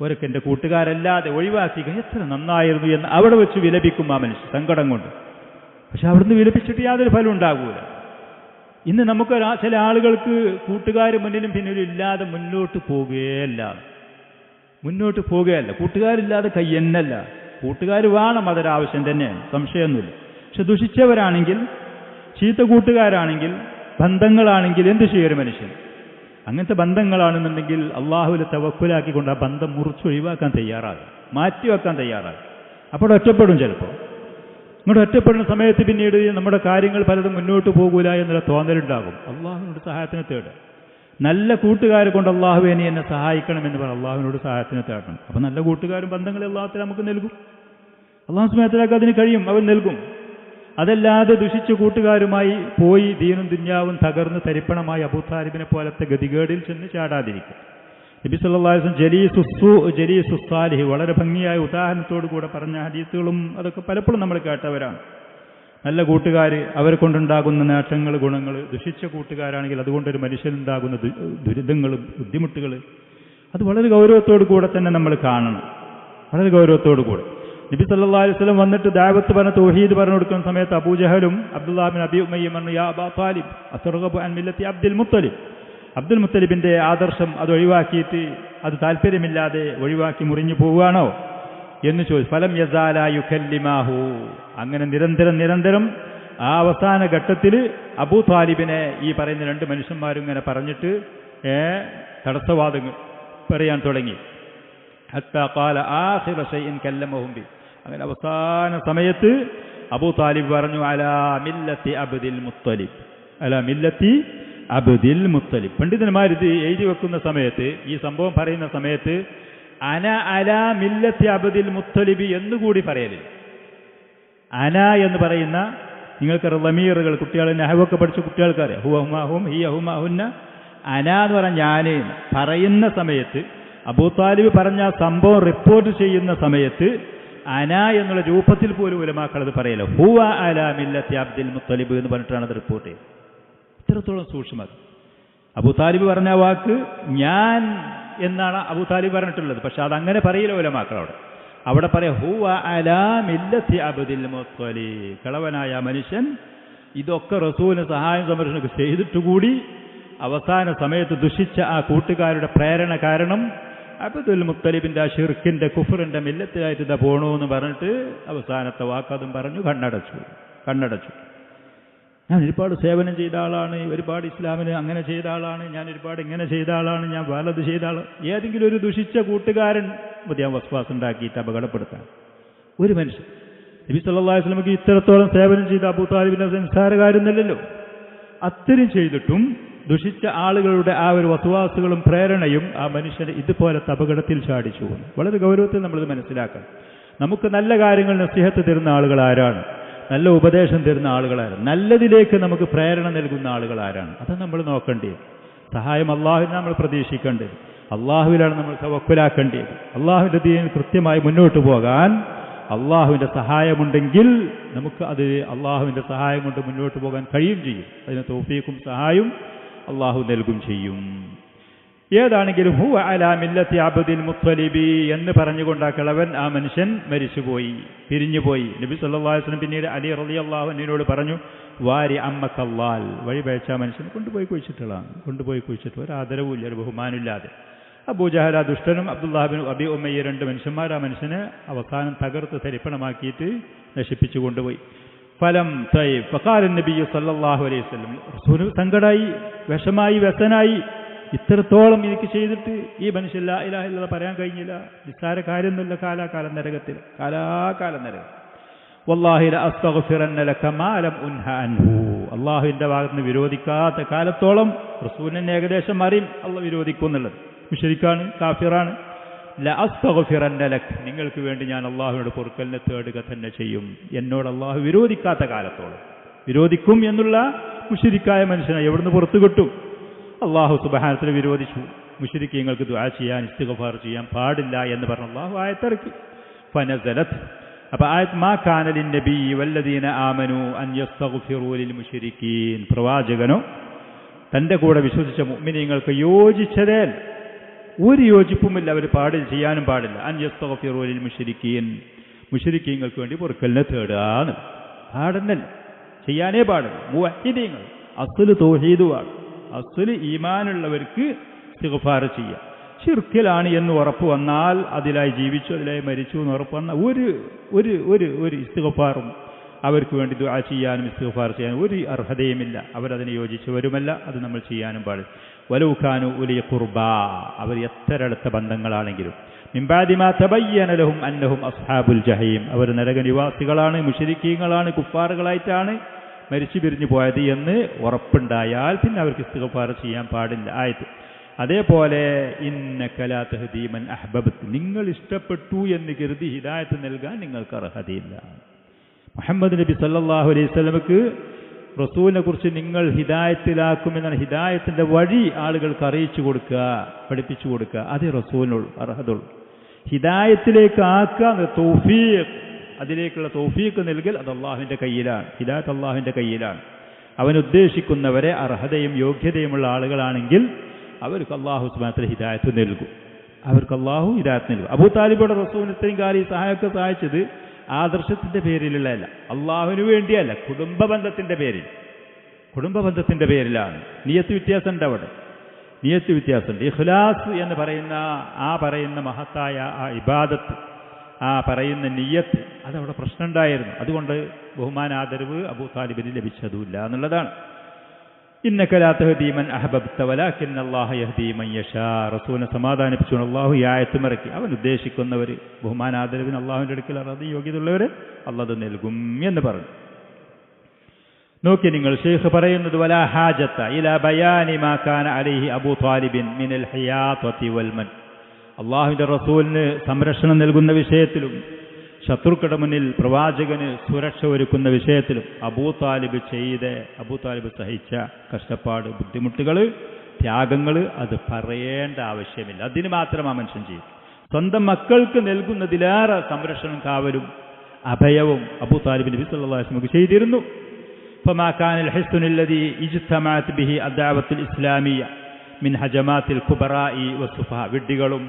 Speaker 1: ഓരൊക്കെ എൻ്റെ കൂട്ടുകാരല്ലാതെ ഒഴിവാക്കി എത്ര നന്നായിരുന്നു എന്ന് അവിടെ വെച്ച് വിലപിക്കും ആ മനുഷ്യൻ സങ്കടം കൊണ്ട്. പക്ഷെ അവിടുന്ന് വിലപിച്ചിട്ട് യാതൊരു ഫലം ഉണ്ടാകൂല. ഇന്ന് നമുക്ക് ചില ആളുകൾക്ക് കൂട്ടുകാർ മുന്നിലും പിന്നിലും ഇല്ലാതെ മുന്നോട്ട് പോകുകയല്ല. കൂട്ടുകാരില്ലാതെ കയ്യെന്നല്ല. കൂട്ടുകാർ വേണം, അതൊരാവശ്യം തന്നെയാണ്, സംശയമൊന്നുമില്ല. പക്ഷെ ദുഷിച്ചവരാണെങ്കിൽ, ചീത്ത കൂട്ടുകാരാണെങ്കിൽ, ബന്ധങ്ങളാണെങ്കിൽ എന്ത് ചെയ്യൊരു മനുഷ്യൻ? അങ്ങനത്തെ ബന്ധങ്ങളാണെന്നുണ്ടെങ്കിൽ അള്ളാഹുവിൽ തവക്കുലാക്കിക്കൊണ്ട് ആ ബന്ധം മുറിച്ചൊഴിവാക്കാൻ തയ്യാറാകും, മാറ്റിവെക്കാൻ തയ്യാറാകും. അപ്പോൾ ഒറ്റപ്പെടും. ചിലപ്പോൾ ഇങ്ങോട്ട് ഒറ്റപ്പെടുന്ന സമയത്ത് പിന്നീട് നമ്മുടെ കാര്യങ്ങൾ പലതും മുന്നോട്ട് പോകൂല എന്നുള്ള തോന്നലുണ്ടാകും. അള്ളാഹുവിനോട് സഹായത്തിന് തേടുക. നല്ല കൂട്ടുകാരെ കൊണ്ട് അള്ളാഹുവേ നീ എന്നെ സഹായിക്കണമെന്ന് പറഞ്ഞ് അള്ളാഹുവിനോട് സഹായത്തിന് തേടണം. അപ്പം നല്ല കൂട്ടുകാരും ബന്ധങ്ങളെ അള്ളാഹുവിൽ നമുക്ക് നൽകും. അള്ളാഹു സുബ്ഹാനഹു അതിന് കഴിയും, അവൻ നൽകും. അതല്ലാതെ ദുഷിച്ച കൂട്ടുകാരുമായി പോയി ദീനും ദുന്യാവും തകർന്ന് തരിപ്പണമായി അബൂ താലിബിനെ പോലത്തെ ഗതികേടിൽ ചെന്ന് ചാടാതിരിക്കും. നബി സല്ലല്ലാഹു അലൈഹി വസല്ലം ജലീസു സാലിഹ് വളരെ ഭംഗിയായ ഉദാഹരണത്തോടു കൂടെ പറഞ്ഞ ഹദീസുകളും അതൊക്കെ പലപ്പോഴും നമ്മൾ കേട്ടവരാണ്. നല്ല കൂട്ടുകാർ, അവരെ കൊണ്ടുണ്ടാകുന്ന നേട്ടങ്ങൾ, ഗുണങ്ങൾ. ദുഷിച്ച കൂട്ടുകാരാണെങ്കിൽ അതുകൊണ്ടൊരു മനുഷ്യനുണ്ടാകുന്ന ദുരിതങ്ങൾ, ബുദ്ധിമുട്ടുകൾ, അത് വളരെ ഗൗരവത്തോടു കൂടെ തന്നെ നമ്മൾ കാണണം. വളരെ ഗൗരവത്തോടു കൂടെ നബി സല്ലല്ലാഹു അലൈഹി വസല്ലം വന്നിട്ട് ദഅവത്ത് പറഞ്ഞ തൗഹീദ് പറഞ്ഞു കൊടുക്കുന്ന സമയത്ത് അബൂജഹലും അബ്ദുല്ലാഹ് ബിൻ അബി ഉമയ്യയും പറഞ്ഞു, യാ അബാ താലിബ് അത്തർഗബു അൻ മില്ലത്തി അബ്ദുൽ മുത്തലിബ്. അബ്ദുൽ മുത്തലിബിന്റെ ആദർശം അത് ഒഴിവാക്കിയിട്ട്, അത് താല്പര്യമില്ലാതെ ഒഴിവാക്കി മുറിഞ്ഞു പോവുകയാണോ എന്ന് ചോദിച്ചു. ഫലം യസാല യുകല്ലിമാഹു. അങ്ങനെ നിരന്തരം ആ അവസാന ഘട്ടത്തിൽ അബൂ താലിബിനെ ഈ പറയുന്ന രണ്ട് മനുഷ്യന്മാരും ഇങ്ങനെ പറഞ്ഞിട്ട് തടസ്സവാദങ്ങൾ പറയാൻ തുടങ്ങി. ഹത്താ ഖാല ആഖിറ ഷൈഇൻ കല്ലമഹും ബി. അങ്ങനെ അവസാന സമയത്ത് അബൂ താലിബ് പറഞ്ഞു, അലാ മില്ലത്തി അബ്ദിൽ മുത്തലിബ്, അലാ മില്ലത്തി അബ്ദിൽ മുത്തലിബ്. പണ്ഡിതന്മാർ ഇത് എഴുതി വെക്കുന്ന സമയത്ത്, ഈ സംഭവം പറയുന്ന സമയത്ത് അന അലാ മില്ലത്തി അബ്ദിൽ മുത്തലിബ് എന്നുകൂടി പറയലില്ല. അന എന്ന് പറയുന്ന, നിങ്ങൾക്ക് ലമീറുകൾ, കുട്ടികൾ നഹ്വൊക്കെ പഠിച്ച കുട്ടികൾക്കറിയാം. ഹുവഹുമാഹും ഹിയഹുമാഹുന്ന. അന എന്ന് പറഞ്ഞാൽ ഞാൻ പറയുന്ന സമയത്ത്, അബൂ താലിബ് പറഞ്ഞ സംഭവം റിപ്പോർട്ട് ചെയ്യുന്ന സമയത്ത് അന എന്നുള്ള രൂപത്തിൽ പോലും ഉലമാക്കൾ അത് പറയല്ലോ. ഹുവ അലാ മില്ലത്തി അബ്ദിൽ മുത്തലിബ് എന്ന് പറഞ്ഞിട്ടാണ് അത് റിപ്പോർട്ട് ചെയ്യുന്നത്. ഇത്രത്തോളം സൂക്ഷ്മത. അബൂ താലിബ് പറഞ്ഞ വാക്ക് ഞാൻ എന്നാണ് അബൂ താലിബ് പറഞ്ഞിട്ടുള്ളത്. പക്ഷെ അതങ്ങനെ പറയില്ല ഉലമാക്കൾ. അവിടെ പറയാം ഹുവ അലാ മില്ലത്തി അബ്ദിൽ മുത്തലിബ്. കളവനായ മനുഷ്യൻ ഇതൊക്കെ റസൂലിന് സഹായം സംരക്ഷണമൊക്കെ ചെയ്തിട്ടുകൂടി അവസാന സമയത്ത് ദുഷിച്ച ആ കൂട്ടുകാരുടെ പ്രേരണ കാരണം അബ്ദുൽ മുത്തലിബിന്റെ ആ ഷിർക്കിന്റെ കുഫറിന്റെ മില്ലത്തിലായിട്ട് ഇതാ പോണോന്ന് പറഞ്ഞിട്ട് അവസാനത്തെ വാക്കതും പറഞ്ഞു കണ്ണടച്ചു. ഞാൻ ഒരുപാട് സേവനം ചെയ്ത ആളാണ്, ഒരുപാട് ഇസ്ലാമിന് അങ്ങനെ ചെയ്ത ആളാണ്, ഞാൻ ഒരുപാട് ഇങ്ങനെ ചെയ്ത ആളാണ്, ഞാൻ വലത് ചെയ്ത ആൾ. ഏതെങ്കിലും ഒരു ദുഷിച്ച കൂട്ടുകാരൻ മതി ആ വസ്വാസം ഉണ്ടാക്കിയിട്ട് അപകടപ്പെടുത്താൻ ഒരു മനുഷ്യൻ. നബി സല്ലല്ലാഹു അലൈഹി വസല്ലമക്ക് ഇത്രത്തോളം സേവനം ചെയ്ത അബൂ താലിബിന്റെ നിസ്സാരകാരൊന്നുമല്ലല്ലോ. അത്രയും ചെയ്തിട്ടും ദുഷിച്ച ആളുകളുടെ ആ ഒരു വസ്വാസുകളും പ്രേരണയും ആ മനുഷ്യനെ ഇതുപോലത്തെ അപകടത്തിൽ ചാടിച്ചു പോകുന്നു. വളരെ ഗൗരവത്തിൽ നമ്മളിത് മനസ്സിലാക്കണം. നമുക്ക് നല്ല കാര്യങ്ങൾ നസീഹത്ത് തരുന്ന ആളുകൾ ആരാണ്? നല്ല ഉപദേശം തരുന്ന ആളുകളാരാണ്? നല്ലതിലേക്ക് നമുക്ക് പ്രേരണ നൽകുന്ന ആളുകൾ ആരാണ്? അത് നമ്മൾ നോക്കേണ്ടത്. സഹായം അള്ളാഹുവിനെ നമ്മൾ പ്രതീക്ഷിക്കേണ്ടത്. അള്ളാഹുവിലാണ് നമ്മൾ തവക്കുലാക്കേണ്ടത്. അള്ളാഹുവിൻ്റെ ദീനിൽ കൃത്യമായി മുന്നോട്ട് പോകാൻ അള്ളാഹുവിൻ്റെ സഹായമുണ്ടെങ്കിൽ നമുക്ക് അത് അള്ളാഹുവിൻ്റെ സഹായം കൊണ്ട് മുന്നോട്ട് പോകാൻ കഴിയും ചെയ്യും. അതിന് തൗഫീഖും സഹായവും അള്ളാഹു നൽകും ചെയ്യും. ഏതാണെങ്കിലും ഹുവ അലാ മില്ലത്തി അബ്ദിൽ മുത്തലിബി എന്ന് പറഞ്ഞുകൊണ്ട് ആ കിളവൻ ആ മനുഷ്യൻ മരിച്ചുപോയി, പിരിഞ്ഞുപോയി. നബി സല്ലല്ലാഹു അലൈഹി വസല്ലം പിന്നീട് അലി റളിയല്ലാഹു അൻഹുവിനോട് പറഞ്ഞു, വാരി അമ്മക്കല്ലാൽ, വഴി പഴച്ച മനുഷ്യനെ കൊണ്ടുപോയി കുഴിച്ചിട്ടുള്ളതാണ്, കൊണ്ടുപോയി കുഴിച്ചിട്ട് ഒരു ആദരവുമില്ല, ഒരു ബഹുമാനമില്ലാതെ. അബൂജഹൽ ആ ദുഷ്ടനും അബ്ദുല്ലാഹ് ബിൻ അബി ഉമയ്യ രണ്ട് മനുഷ്യന്മാർ ആ മനുഷ്യനെ അവസാനം തകർത്ത് തരിപ്പണമാക്കിയിട്ട് നശിപ്പിച്ചു കൊണ്ടുപോയി. ഫലം തയ്യിബ് ഫഖാല നബി സല്ലല്ലാഹു അലൈഹി വസല്ലം, റസൂൽ സങ്കടായി, വിഷമായി, വ്യസനായി. ഇത്രത്തോളം എനിക്ക് ചെയ്തിട്ട് ഈ മനുഷ്യൻ ലാ ഇലാഹ ഇല്ലല്ലാഹ് പറയാൻ കഴിഞ്ഞില്ല. നിസ്സാര കാര്യമൊന്നുമില്ല. കാലാകാലം നരകത്തിൽ, കാലാകാലം നരകം. വല്ലാഹി ല അസ്തഗ്ഫിറന്ന ലക മാ ലം ഉൻഹ അൻഹു, അള്ളാഹുവിൻ്റെ ഭാഗത്ത് നിന്ന് വിരോധിക്കാത്ത കാലത്തോളം റസൂലിനെ ഏകദേശം അറിയും അള്ളാഹ് വിരോധിക്കും എന്നുള്ളത്. മുശ്രിക്കാണ്, കാഫിറാണ്. ല അസ്തഗ്ഫിറന്ന ലക, നിങ്ങൾക്ക് വേണ്ടി ഞാൻ അള്ളാഹുവിനോട് പൊറുക്കലിനെ തേടുക തന്നെ ചെയ്യും, എന്നോട് അള്ളാഹു വിരോധിക്കാത്ത കാലത്തോളം. വിരോധിക്കും എന്നുള്ള മുശ്രിക്കായ മനുഷ്യനെ എവിടുന്ന് പുറത്തു കിട്ടും? അള്ളാഹു സുബ്ഹാനഹു വ തആല വിരോധിച്ചു. മുശ്രിക്കീങ്ങൾക്ക് ദുആ ചെയ്യാൻ, ഇസ്തിഗ്ഫാർ ചെയ്യാൻ പാടില്ല എന്ന് പറഞ്ഞ് അള്ളാഹു ആയത്തിറക്കി. ഫനസലത്, അപ്പോൾ ആയത് മാ കാന ലിന്നബി വല്ലദീന ആമനു അൻ യസ്തഗ്ഫിറൂ ലിൽ മുശ്രിക്കീൻ, പ്രവാചകനോ തൻ്റെ കൂടെ വിശ്വസിച്ച മുഅ്മിനീങ്ങൾക്ക് യോജിച്ചതേ ഒരു യോജിപ്പുമില്ല, അവർ പാടില്ല, ചെയ്യാനും പാടില്ല. അൻ യസ്തഗ്ഫിറൂ ലിൽ മുശ്രിക്കീൻ, മുശ്രിക്കീങ്ങൾക്ക് വേണ്ടി പൊറുക്കലിനെ തേടാന്ന് പാടുന്നല്ല, ചെയ്യാനേ പാടില്ല. മുവഹിദീങ്ങൾ അസ്ല് തൗഹീദുമാണ്, അസ്ല് ഈമാനുള്ളവർക്ക് ഇസ്തിഗ്ഫാർ ചെയ്യാം. ശിർക്കിലാണ് എന്ന് ഉറപ്പ് വന്നാൽ, അതിലായി ജീവിച്ചു, അതിലായി മരിച്ചു എന്ന് ഉറപ്പ് വന്നാൽ ഒരു ഇസ്തിഗ്ഫാറും അവർക്ക് വേണ്ടി ദുആ ചെയ്യാനും ഇസ്തിഗ്ഫാർ ചെയ്യാനും ഒരു അർഹതയുമില്ല. അവരതിനെ യോജിച്ചവരുമല്ല, അത് നമ്മൾ ചെയ്യാനും പാടില്ല. വലൗ കാനു ഉലി ഖുർബാ, അവർ എത്ര അടുത്ത ബന്ധങ്ങളാണെങ്കിലും. മിൻ ബഅദി മാ തബയ്യന ലഹും അന്നഹും അസ്ഹാബുൽ ജഹീം, അവർ നരകനിവാസികളാണ്, മുശ്രിക്കീങ്ങളാണ്, കുഫാറുകളായിട്ടാണ് മരിച്ചു പിരിഞ്ഞു പോയത് എന്ന് ഉറപ്പുണ്ടായാൽ പിന്നെ അവർക്ക് ഇസ്തിഗ്ഫാർ ചെയ്യാൻ പാടില്ല. ആയത് അതേപോലെ ഇന്നക ലാ തഹ്ദീ മൻ അഹ്ബബ്ത, നിങ്ങൾ ഇഷ്ടപ്പെട്ടു എന്ന് കരുതി ഹിദായത്ത് നൽകാൻ നിങ്ങൾക്ക് അർഹതയില്ല. മുഹമ്മദ് നബി സല്ലല്ലാഹു അലൈഹി വസല്ലമക്ക് റസൂലിനെ കുറിച്ച് നിങ്ങൾ ഹിദായത്തിലാക്കുമെന്നാണ്, ഹിദായത്തിൻ്റെ വഴി ആളുകൾക്ക് അറിയിച്ചു കൊടുക്കുക, പഠിപ്പിച്ചു കൊടുക്കുക, അതേ റസൂലിനുള്ള അർഹതയുള്ളൂ. ഹിദായത്തിലേക്ക് ആക്കുക, തൗഫീഖ്, അതിലേക്കുള്ള തൗഫീഖ് നൽകൽ അത് അള്ളാഹുവിൻ്റെ കയ്യിലാണ്. ഹിദായത്ത് അള്ളാഹുവിൻ്റെ കയ്യിലാണ്. അവൻ ഉദ്ദേശിക്കുന്നവരെ അർഹതയും യോഗ്യതയുമുള്ള ആളുകളാണെങ്കിൽ അവർക്ക് അള്ളാഹു സുബ്ഹാനഹു വ തആല ഹിദായത്ത് നൽകും. അവർക്ക് അള്ളാഹു ഹിദായത്ത് നൽകും. അബൂ താലിബയുടെ റസൂലിന് ഇത്രയും കാലം ഈ സഹായമൊക്കെ സഹായിച്ചത് ആദർശത്തിൻ്റെ പേരിലുള്ളതല്ല, അള്ളാഹുവിന് വേണ്ടിയല്ല, കുടുംബബന്ധത്തിൻ്റെ പേരിൽ, കുടുംബബന്ധത്തിൻ്റെ പേരിലാണ്. നിയത്ത് വ്യത്യാസമുണ്ട്, അവിടെ നിയത്ത് വ്യത്യാസമുണ്ട്. ഇഖ്ലാസ് എന്ന് പറയുന്ന മഹത്തായ ആ ഇബാദത്ത്, ആ പറയുന്ന നിയ്യത്ത്, അതവിടെ പ്രശ്നമുണ്ടായിരുന്നു. അതുകൊണ്ട് ബഹുമാനാദരവ് അബൂ താലിബിന് ലഭിച്ചതുമില്ല എന്നുള്ളതാണ്. ഇന്നക ലാ തഹ്ദീ മൻ അഹ്ബബ്ത വലാകിന്ന അല്ലാഹ യഹ്ദീ മൻ യശാ, റസൂലിനെ സമാധാനിപ്പിച്ചുകൊണ്ട് അള്ളാഹു ഈ ആയത്തും ഇറക്കി. അവൻ ഉദ്ദേശിക്കുന്നവർ ബഹുമാനാദരവിന് അള്ളാഹുവിൻ്റെ അടുക്കൽ അർഹത യോഗ്യതയുള്ളവരെ അള്ളാഹ് നൽകും എന്ന് പറഞ്ഞു. നോക്കി നിങ്ങൾ, ഷെയ്ഖ് പറയുന്നത് വലാ ഹാജത ഇലാ ബയാനി മാ കാന അലൈഹി അബൂ താലിബിൻ മിനൽ ഹിയാതതി വൽ മൻ, അള്ളാഹുവിൻ്റെ റസൂലിന് സംരക്ഷണം നൽകുന്ന വിഷയത്തിലും ശത്രുക്കളുടെ മുന്നിൽ പ്രവാചകന് സുരക്ഷ ഒരുക്കുന്ന വിഷയത്തിലും അബൂ താലിബ് സഹിച്ച കഷ്ടപ്പാട്, ബുദ്ധിമുട്ടുകൾ, ത്യാഗങ്ങൾ അത് പറയേണ്ട ആവശ്യമില്ല. അതിന് മാത്രം ആ മനുഷ്യൻ ചെയ്യും. സ്വന്തം മക്കൾക്ക് നൽകുന്നതിലേറെ സംരക്ഷണം, കാവലും അഭയവും അബൂ താലിബ് നബി സല്ലല്ലാഹു അലൈഹി വസല്ലം ചെയ്തിരുന്നു. ഫമാ കാനൽ ഹിസ്നുൽ ലദീ ഇജ്തമഅത് ബിഹി അദ്ദഅവത്തുൽ ഇസ്ലാമിയ്യ മിൻ ഹജമാത്തിൽ കുബറാഇ വസുഫഹ, വിഡ്ഢികളും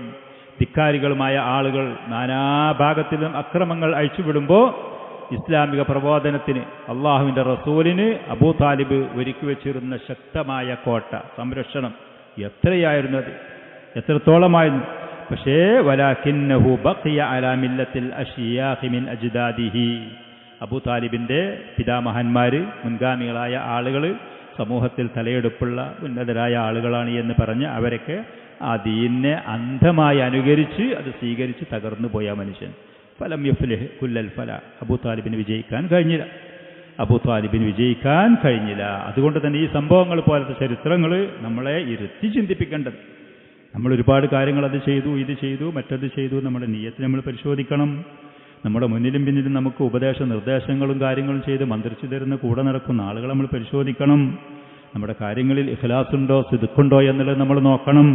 Speaker 1: ധിക്കാരികളുമായ ആളുകൾ നാനാഭാഗത്തിലും അക്രമങ്ങൾ അഴിച്ചുവിടുമ്പോൾ ഇസ്ലാമിക പ്രബോധനത്തിന് അള്ളാഹുവിൻ്റെ റസൂലിന് അബൂ താലിബ് ഒരുക്കി വെച്ചിരുന്ന ശക്തമായ കോട്ട, സംരക്ഷണം എത്രയായിരുന്നു, അത് എത്രത്തോളമായിരുന്നു. പക്ഷേ വലാകിന്നഹു ബഖിയ അലാ മില്ലത്തിൽ അശ്യാഖി മിൻ അജ്ദാദിഹി, അബൂ താലിബിൻ്റെ പിതാമഹന്മാർ, മുൻഗാമികളായ ആളുകൾ, സമൂഹത്തിൽ തലയെടുപ്പുള്ള ഉന്നതരായ ആളുകളാണ് എന്ന് പറഞ്ഞ് അവരൊക്കെ ആ ദീനിനെ അന്ധമായി അനുകരിച്ച് അത് സ്വീകരിച്ച് തകർന്നു പോയ മനുഷ്യൻ. ഫലം യഫ്ലിഹ് കുല്ലൽ ഫല, അബൂ താലിബിന് വിജയിക്കാൻ കഴിഞ്ഞില്ല. അതുകൊണ്ട് തന്നെ ഈ സംഭവങ്ങൾ പോലത്തെ ചരിത്രങ്ങൾ നമ്മളെ ഇരുത്തി ചിന്തിപ്പിക്കേണ്ടത്. നമ്മൾ ഒരുപാട് കാര്യങ്ങൾ അത് ചെയ്തു, ഇത് ചെയ്തു, മറ്റത് ചെയ്തു, നമ്മുടെ നിയ്യത്ത് നമ്മൾ പരിശോധിക്കണം. നമ്മുടെ മുന്നിലും പിന്നിലും നമുക്ക് ഉപദേശ നിർദ്ദേശങ്ങളും കാര്യങ്ങളും ചെയ്ത് മന്ത്രിച്ചു തരുന്ന കൂടെ നടക്കുന്ന ആളുകൾ നമ്മൾ പരിശോധിക്കണം. നമ്മുടെ കാര്യങ്ങളിൽ ഇഖ്ലാസുണ്ടോ, സിദ്ഖുണ്ടോ എന്നുള്ളത് നമ്മൾ നോക്കണം.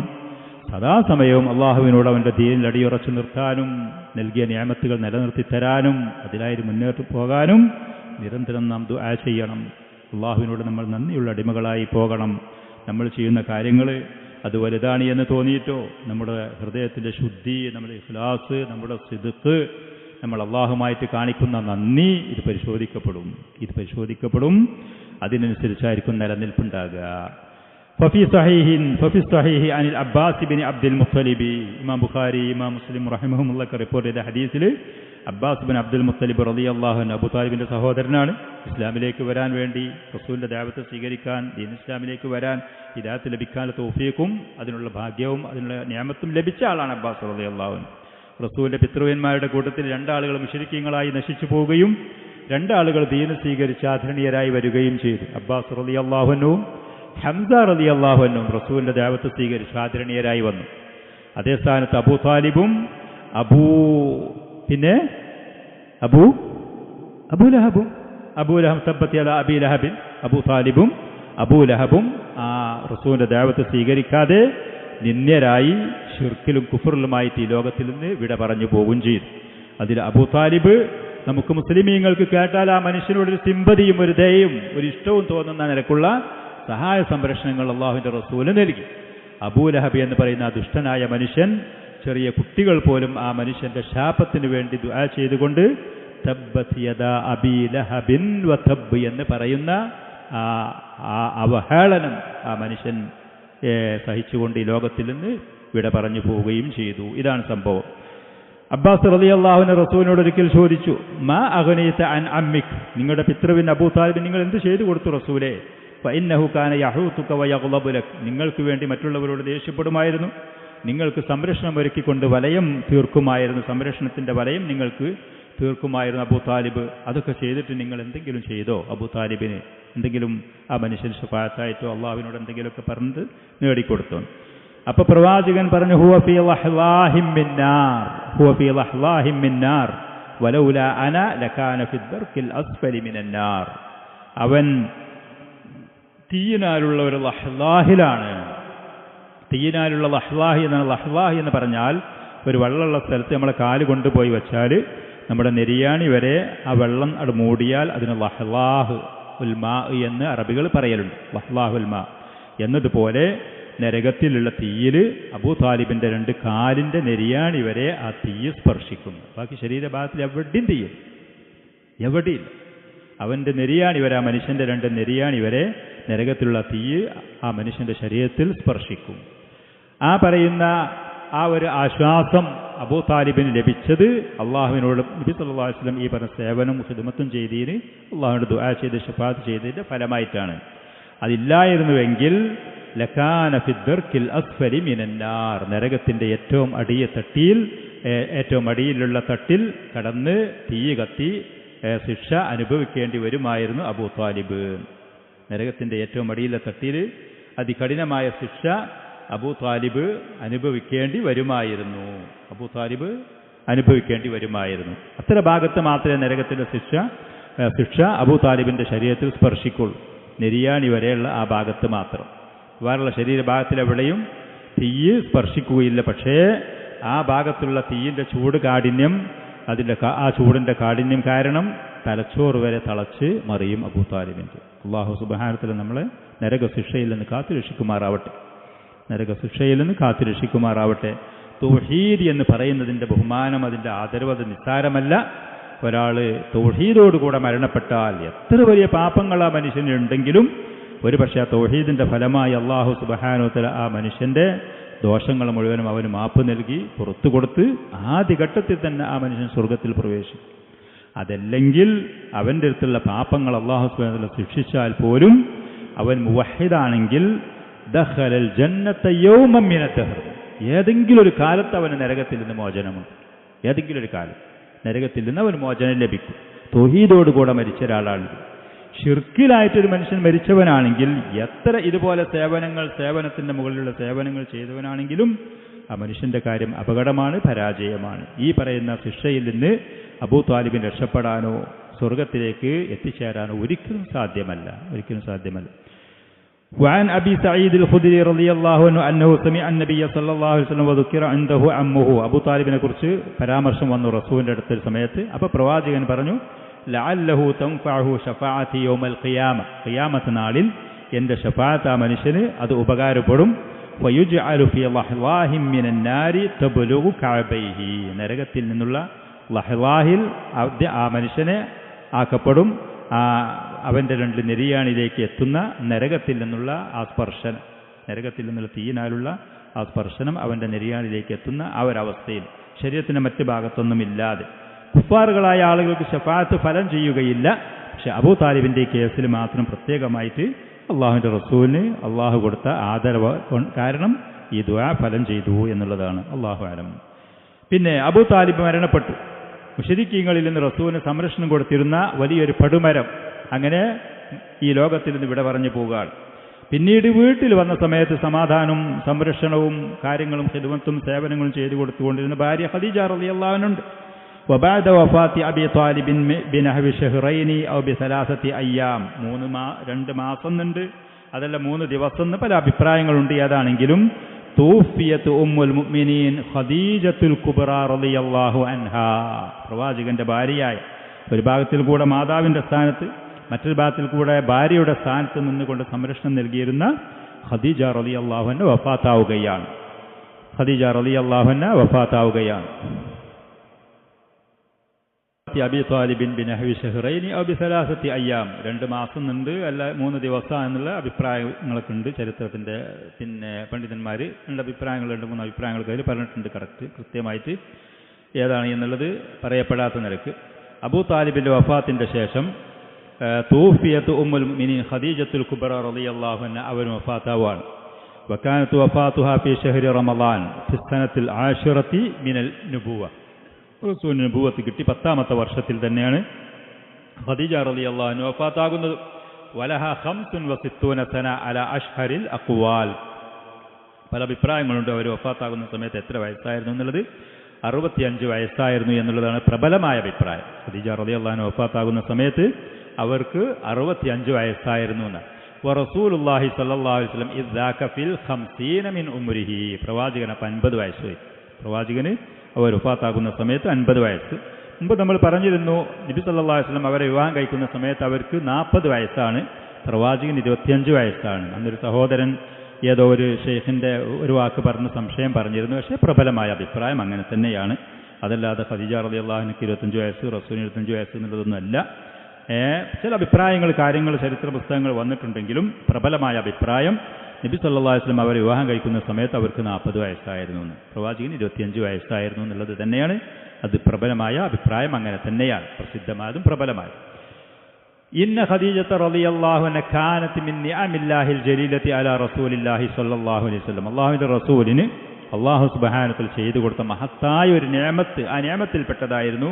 Speaker 1: സദാസമയവും അള്ളാഹുവിനോട് അവൻ്റെ ദീനിൽ അടിയുറച്ചു നിർത്താനും നൽകിയ നിഅമത്തുകൾ നിലനിർത്തി തരാനും അതിലായി മുന്നോട്ട് പോകാനും നിരന്തരം നാം ദുആ ചെയ്യണം. അള്ളാഹുവിനോട് നമ്മൾ നന്ദിയുള്ള അടിമകളായി പോകണം. നമ്മൾ ചെയ്യുന്ന കാര്യങ്ങൾ അത് വലുതാണ് എന്ന് തോന്നിയിട്ടോ നമ്മുടെ ഹൃദയത്തിൻ്റെ ശുദ്ധി, നമ്മുടെ ഇഖ്ലാസ്, നമ്മുടെ സിദ്ഖ്, നമ്മൾ അള്ളാഹുമായിട്ട് കാണിക്കുന്ന നന്ദി ഇത് പരിശോധിക്കപ്പെടും. അതിനനുസരിച്ചായിരിക്കും നിലനിൽപ്പുണ്ടാകുക. ഫഫി സ്വഹീഹി അനിൽ അബ്ബാസ് ബിൻ അബ്ദുൽ മുത്തലിബ്, ഇമാം ബുഖാരി ഇമാം മുസ്ലിം റഹിമഹുമുള്ളാഹി റിപ്പോർട്ട് ചെയ്ത ഹദീസിൽ അബ്ബാസ് ബിൻ അബ്ദുൽ മുത്തലിബ് റളിയല്ലാഹു അൻഹു അബൂ താലിബിന്റെ സഹോദരനാണ്. ഇസ്ലാമിലേക്ക് വരാൻ വേണ്ടി, റസൂലിന്റെ ദഅവത്ത് സ്വീകരിക്കാൻ, ദീൻ ഇസ്ലാമിലേക്ക് വരാൻ, ഹിദായത്ത് ലഭിക്കാനുള്ള തൗഫീഖും അതിനുള്ള ഭാഗ്യവും അതിനുള്ള നിഅമത്തും ലഭിച്ച ആളാണ് അബ്ബാസ് റളിയല്ലാഹു അൻഹു. റസൂലിന്റെ പിതൃവ്യന്മാരുടെ കൂട്ടത്തിൽ 2 ആളുകൾ മുശ്രിക്കീങ്ങളായി നശിച്ചു പോവുകയും 2 ആളുകൾ ദീൻ സ്വീകരിച്ച് ആദരണീയരായി വരികയും ചെയ്തു. അബ്ബാസ് റളിയല്ലാഹു അൻഹുവും ഹംസ റളിയല്ലാഹു അൻഹുവും റസൂലിന്റെ ദഅവത്ത് സ്വീകരിച്ച് ആദരണീയരായി വന്നു. അതേ സ്ഥാനത്ത് അബൂ താലിബും അബൂ ലഹബ് തബ്ബത്ത് യദാ അബീ ലഹബിൻ, അബൂ താലിബും അബൂ ലഹബും ആ റസൂലിന്റെ ദഅവത്ത് സ്വീകരിക്കാതെ നിന്ദ്യരായി ശിർക്കിലും കുഫറിലുമായിട്ട് ഈ ലോകത്തിൽ നിന്ന് വിട പറഞ്ഞു പോകുകയും ചെയ്തു. അതിൽ അബൂ താലിബ് നമുക്ക് മുസ്ലിമീങ്ങൾക്ക് കേട്ടാൽ ആ മനുഷ്യനോടൊരു സിമ്പതിയും ഒരു ദയയും ഒരു ഇഷ്ടവും തോന്നുന്ന നിലക്കുള്ള സഹായ സംരക്ഷണങ്ങൾ അള്ളാഹുവിൻ്റെ റസൂല് നൽകി. അബൂ ലഹബ് എന്ന് പറയുന്ന ആ ദുഷ്ടനായ മനുഷ്യൻ, ചെറിയ കുട്ടികൾ പോലും ആ മനുഷ്യന്റെ ശാപത്തിന് വേണ്ടി ദുആ ചെയ്തുകൊണ്ട് തബ്ബത് യദാ അബീ ലഹബിൻ വതബ് എന്ന് പറയുന്ന ആ അവഹേളനം ആ മനുഷ്യൻ സഹിച്ചുകൊണ്ട് ഈ ലോകത്തിൽ നിന്ന് വിട പറഞ്ഞു പോവുകയും ചെയ്തു. ഇതാണ് സംഭവം. അബ്ബാസ് റളിയല്ലാഹു അൻഹു റസൂലിനോട് ഒരിക്കൽ ചോദിച്ചു, മാ അഗ്നീത അൻ അമ്മിക്, നിങ്ങളുടെ പിതൃവിൻ അബൂ താലിബ് നിങ്ങൾ എന്ത് ചെയ്തു കൊടുത്തു റസൂലേ? ഫഇന്നഹു കാന യഹൂതുക വയഗ്ളബു ലക്, നിങ്ങൾക്ക് വേണ്ടി മറ്റുള്ളവരോട് ദേഷ്യപ്പെടുമായിരുന്നു, നിങ്ങൾക്ക് സംരക്ഷണം ഒരുക്കിക്കൊണ്ട് വലയം തീർക്കുമായിരുന്നു, സംരക്ഷണത്തിന്റെ വലയം നിങ്ങൾക്ക് തീർക്കുമായിരുന്നു അബൂ താലിബ്. അതൊക്കെ ചെയ്തിട്ട് നിങ്ങൾ എന്തെങ്കിലും ചെയ്തോ? അബൂ താലിബിന് എന്തെങ്കിലും ആ മനുഷ്യൻ ശഫാഅത്തായിട്ടോ അള്ളാഹുവിനോട് എന്തെങ്കിലുമൊക്കെ പറഞ്ഞത് നേടിക്കൊടുത്തു. അപ്പൊ പ്രവാചകൻ പറഞ്ഞു, ഹുവ ഫീ ലഹ്ലാഹിം മിന്നാർ വലൗലാ അന ലകാന ഫി ദർക്കിൽ അസ്ഫലി മിനൻ നാർ. അവൻ തീയിനാലുള്ള ഒരു ലഹ്ലാഹിലാണ്. തീയിനാലുള്ള ലഹ്ലാഹി എന്നാണ്. ലഹ്ലാഹി എന്ന് പറഞ്ഞാൽ ഒരു വെള്ളമുള്ള സ്ഥലത്ത് നമ്മളെ കാല് കൊണ്ടുപോയി വെച്ചാൽ നമ്മുടെ നെരിയാണി വരെ ആ വെള്ളം അത് മൂടിയാൽ അതിന് ലഹ്ലാഹ് ഉൽമാ എന്ന് അറബികൾ പറയലുണ്ട്. ലഹ്ലാഹുൽ മാ എന്നതുപോലെ നരകത്തിലുള്ള തീയിൽ അബൂ താലിബിന്റെ 2 കാലിന്റെ നെരിയാണി വരെ ആ തീയ് സ്പർശിക്കുന്നു. ബാക്കി ശരീരഭാഗത്തിൽ എവിടെയില്ല. അവന്റെ നെരിയാണി വരെ, ആ മനുഷ്യന്റെ 2 നെരിയാണി വരെ നരകത്തിലുള്ള തീയ് ആ മനുഷ്യന്റെ ശരീരത്തിൽ സ്പർശിക്കും. ആ പറയുന്ന ആ ഒരു ആശ്വാസം അബൂ താലിബിന് ലഭിച്ചത് അള്ളാഹുവിനോട് നബി സല്ലല്ലാഹു അലൈഹി വസല്ലം ഈ പറഞ്ഞ സേവനവും ഖിദ്മത്തും ചെയ്തതിന് അള്ളാഹുവിനോട് ദുആ ചെയ്ത് ശഫാഅത്ത് ചെയ്തതിന്റെ ഫലമായിട്ടാണ്. അതില്ലായിരുന്നുവെങ്കിൽ ലകാന ഫി ദർക്കിൽ അസ്ഫലി മിനൻ നാർ, നരകത്തിന്റെ ഏറ്റവും അടിയിലുള്ള തട്ടിൽ കടന്ന് തീ കത്തി ശിക്ഷ അനുഭവിക്കേണ്ടി വരുമായിരുന്നു അബൂ താലിബ്. നരകത്തിന്റെ ഏറ്റവും അടിയിലെ തട്ടിൽ അതികഠിനമായ ശിക്ഷ അബൂ താലിബ് അനുഭവിക്കേണ്ടി വരുമായിരുന്നു. അത്ര ഭാഗത്ത് മാത്രമേ നരകത്തിന്റെ ശിക്ഷ അബൂ താലിബിന്റെ ശരീരത്തിൽ സ്പർശിക്കുള്ളൂ. നെരിയാണി വരെയുള്ള ആ ഭാഗത്ത് മാത്രം. വേറെയുള്ള ശരീരഭാഗത്തിലെവിടെയും തീയ് സ്പർശിക്കുകയില്ല. പക്ഷേ ആ ഭാഗത്തുള്ള തീയിന്റെ ചൂട് കാഠിന്യം, ആ ചൂടിന്റെ കാഠിന്യം കാരണം തലച്ചോറ് വരെ തളച്ച് മറിയും അബൂ താലിബിന്റെ. അല്ലാഹു സുബ്ഹാനഹു വ തആല നമ്മളെ നരകശിക്ഷയിൽ നിന്ന് കാത്തുരക്ഷിക്കുമാറാവട്ടെ. തൗഹീദ് എന്ന് പറയുന്നതിന്റെ ബഹുമാനം, അതിന്റെ ആദരവ് അത് നിസ്സാരമല്ല. ഒരാൾ തൗഹീദോടുകൂടെ മരണപ്പെട്ടാൽ എത്ര വലിയ പാപങ്ങൾ ആ മനുഷ്യനുണ്ടെങ്കിലും ഒരുപക്ഷെ ആ തൗഹീദിന്റെ ഫലമായി അല്ലാഹു സുബ്ഹാനഹു വ തആല ആ മനുഷ്യന്റെ ദോഷങ്ങൾ മുഴുവനും അവന് മാപ്പ് നൽകി പുറത്തു കൊടുത്ത് ആദ്യഘട്ടത്തിൽ തന്നെ ആ മനുഷ്യൻ സ്വർഗത്തിൽ പ്രവേശിക്കും. അതല്ലെങ്കിൽ അവൻ്റെ അടുത്തുള്ള പാപങ്ങൾ അല്ലാഹു സുബ്ഹാനഹു വ തആല ശിക്ഷിച്ചാൽ പോലും അവൻ മുവഹിദാണെങ്കിൽ ദഖലൽ ജന്നത യൗമൻ മിന ദഹർ, ഏതെങ്കിലും ഒരു കാലത്ത് അവന് നരകത്തിൽ നിന്ന് മോചനമുണ്ട്. ഏതെങ്കിലും ഒരു കാലം നരകത്തിൽ നിന്ന് അവന് മോചനം ലഭിക്കും. തൗഹീദോടുകൂടെ മരിച്ച ഒരാളാണ്. ഷിർക്കിലായിട്ടൊരു മനുഷ്യൻ മരിച്ചവനാണെങ്കിൽ എത്ര ഇതുപോലെ സേവനത്തിന്റെ മുകളിലുള്ള സേവനങ്ങൾ ചെയ്തവനാണെങ്കിലും ആ മനുഷ്യന്റെ കാര്യം അപകടമാണ്, പരാജയമാണ്. ഈ പറയുന്ന ശിക്ഷയിൽ നിന്ന് അബൂ താലിബിന് രക്ഷപ്പെടാനോ സ്വർഗത്തിലേക്ക് എത്തിച്ചേരാനോ ഒരിക്കലും സാധ്യമല്ല. وعن أبي سعيد الخدري رضي الله عنه أنه سمع النبي صلى الله عليه وسلم وذكر عنده عمه. അബൂ താലിബിനെ കുറിച്ച് പരാമർശം വന്നു റസൂലിന്റെ അടുത്തൊരു സമയത്ത്. അപ്പോൾ പ്രവാചകൻ പറഞ്ഞു, ലഅല്ലഹു തൻഫഉഹു ശഫാഅത്തി യൗമൽ ഖിയാമ, ഖിയാമത്ത് നാളിൽ എൻ്റെ ശഫാഅത്ത് ആ മനുഷ്യന് അത് ഉപകാരപ്പെടും. ഫയുജ്അലു ഫീ ലഹ്ലാഹിൻ മിനൻ നാരി തബ്ലുഗു കഅബൈഹി, നരകത്തിൽ നിന്നുള്ള ലഹ്ലാഹിൽ ആ മനുഷ്യനെ ആക്കപ്പെടും, അവൻ്റെ 2 നെരിയാണിലേക്ക് എത്തുന്ന നരകത്തിൽ നിന്നുള്ള ആ സ്പർശനം, നരകത്തിൽ നിന്നുള്ള തീയിനാലുള്ള ആ സ്പർശനം അവൻ്റെ നെരിയാണിലേക്ക് എത്തുന്ന ആ ഒരവസ്ഥയിൽ ശരീരത്തിൻ്റെ മറ്റ് ഭാഗത്തൊന്നുമില്ലാതെ. കുഫാറുകളായ ആളുകൾക്ക് ശഫാഅത്ത് ഫലം ചെയ്യുകയില്ല. പക്ഷെ അബൂ താലിബിൻ്റെ കേസിൽ മാത്രം പ്രത്യേകമായിട്ട് അള്ളാഹുവിൻ്റെ റസൂലിന് അള്ളാഹു കൊടുത്ത ആദരവ് കാരണം ഈ ദുആ ഫലം ചെയ്തു എന്നുള്ളതാണ്. അള്ളാഹു ആലം. പിന്നെ അബൂ താലിബ് മരണപ്പെട്ടു. മുശ്രിക്കീങ്ങളിൽ നിന്ന് റസൂലിന് സംരക്ഷണം കൊടുത്തിരുന്ന വലിയൊരു പടുമരം അങ്ങനെ ഈ ലോകത്തിൽ നിന്ന് വിട പറഞ്ഞു പോവുകയാണ്. പിന്നീട് വീട്ടിൽ വന്ന സമയത്ത് സമാധാനവും സംരക്ഷണവും കാര്യങ്ങളും ഖിദ്മത്തും സേവനങ്ങളും ചെയ്തു കൊടുത്തുകൊണ്ടിരുന്ന ഭാര്യ ഖദീജ റളിയല്ലാഹു അൻഹ. വബഅദ വഫാത്തി അബീ ത്വാലിബിൻ ബിനഹ്വി ശഹ്റൈനി ഔ ബിസലാസത്തി അയ്യാം, 2 മാസം ഉണ്ട്, അതല്ല 3 ദിവസം എന്ന് പല അഭിപ്രായങ്ങളുണ്ട്. ഏതാണെങ്കിലും തൂഫിയത്ത് ഉമ്മുൽ മുഅ്മിനീൻ ഖദീജത്തുൽ കുബ്ര റളിയല്ലാഹു അൻഹാ, പ്രവാചകന്റെ ഭാര്യയായ, ഒരു ഭാഗത്തിൽ കൂടെ മാതാവിൻ്റെ സ്ഥാനത്ത് മറ്റൊരു ഭാഗത്തിൽ കൂടെ ഭാര്യയുടെ സ്ഥാനത്ത് നിന്നുകൊണ്ട് സംരക്ഷണം നൽകിയിരുന്ന ഖദീജ റളിയല്ലാഹു അൻഹ വഫാത്താവുകയാണ്. ഖദീജ റളിയല്ലാഹു അൻഹ വഫാത്താവുകയാണ്. അബീ ത്വാലിബിൻ ബിനഹ്വി ശഹ്റൈനി ഔ ബിസലാസത്തി അയ്യാം, 2 മാസം ഉണ്ട് അല്ല 3 ദിവസം എന്നുള്ള അഭിപ്രായങ്ങളൊക്കെ ഉണ്ട് ചരിത്രത്തിൻ്റെ. പിന്നെ പണ്ഡിതന്മാർ 2 അഭിപ്രായങ്ങൾ 2-3 അഭിപ്രായങ്ങളൊക്കെ അതിൽ പറഞ്ഞിട്ടുണ്ട്. കൃത്യമായിട്ട് ഏതാണ് എന്നുള്ളത് പറയപ്പെടാത്ത നിലക്ക്. അബൂ താലിബിൻ്റെ വഫാത്തിൻ്റെ ശേഷം തൂഫിയത്ത് ഉമ്മുൽ മുഅ്മിനീൻ ഖദീജത്തുൽ കുബ്ര റളിയല്ലാഹു അൻഹ അവരും വഫാത്താവാണ്. വകാനത്ത് വഫാത്തുഹാ ഫീ ശഹ്രി റമളാൻ ഫി സനത്തിൽ ആശിറത്തി മിനൽ നുബുവ, റസൂലിന് നുബുവത്ത് കിട്ടി 10ാമത്തെ വർഷത്തിൽ തന്നെയാണ് ഖദീജ റളിയല്ലാഹു അൻഹ വഫാത്താകുന്നത്. വലഹ 65 സന അല അഷ്ഹരിൽ അഖ്വാൽ, പല അഭിപ്രായങ്ങളുണ്ട് അവർ വഫാത്താകുന്ന സമയത്ത് എത്ര വയസ്സായിരുന്നു എന്നുള്ളത്. 65 വയസ്സായിരുന്നു എന്നുള്ളതാണ് പ്രബലമായ അഭിപ്രായം. ഖദീജ റളിയല്ലാഹു അൻഹ വഫാത്താകുന്ന സമയത്ത് അവർക്ക് 65 വയസ്സായിരുന്നു എന്ന്. വറസൂലുള്ളാഹി സ്വല്ലല്ലാഹു അലൈഹി വസല്ലം ഇദ്ദാക ഫിൽ 50 മിൻ ഉംരിഹി, പ്രവാചകന് 50 വയസ്സായി. പ്രവാചകന് അവർ വഫാത്താകുന്ന സമയത്ത് 50 വയസ്സ്. മുമ്പ് നമ്മൾ പറഞ്ഞിരുന്നു നബി സല്ലല്ലാഹു അലൈഹി വസല്ലം അവരെ വിവാഹം കഴിക്കുന്ന സമയത്ത് അവർക്ക് 40 വയസ്സാണ്, പ്രവാചകന് 25 വയസ്സാണ്. അന്നൊരു സഹോദരൻ ഏതോ ഒരു ഷെയ്ഖിൻ്റെ ഒരു വാക്ക് പറഞ്ഞ് സംശയം പറഞ്ഞിരുന്നു. പക്ഷേ പ്രബലമായ അഭിപ്രായം അങ്ങനെ തന്നെയാണ്. അതല്ലാതെ ഖദീജ റളിയല്ലാഹു അൻഹയ്ക്ക് 25 വയസ്സ് റസൂലിന് 25 വയസ്സ് എന്നുള്ളതൊന്നുമല്ല. ചില അഭിപ്രായങ്ങൾ കാര്യങ്ങൾ ചരിത്ര പുസ്തകങ്ങൾ വന്നിട്ടുണ്ടെങ്കിലും പ്രബലമായ അഭിപ്രായം നബി സല്ലല്ലാഹു അലൈഹി വസല്ലം അവരെ വിവാഹം കഴിക്കുന്ന സമയത്ത് അവർക്ക് 40 വയസ്സായിരുന്നു എന്ന്, പ്രവാചകന് 25 വയസ്സായിരുന്നു എന്നുള്ളത് തന്നെയാണ്. അത് പ്രബലമായ അഭിപ്രായം അങ്ങനെ തന്നെയാണ്, പ്രസിദ്ധമായതും പ്രബലമായതും. ഇന്ന ഖദീജത റളിയല്ലാഹു അൻഹ കാനത്ത് മിൻ നിഅമില്ലാഹിൽ ജലീലത്തി അലാ റസൂലില്ലാഹി സ്വല്ലല്ലാഹു അലൈഹി വസല്ലം, അല്ലാഹുവിൻ്റെ റസൂലിന് അല്ലാഹു സുബ്ഹാനഹു വ തആല ചെയ്തു കൊടുത്ത മഹത്തായ ഒരു നിഅമത്ത്, ആ നിഅമത്തിൽപ്പെട്ടതായിരുന്നു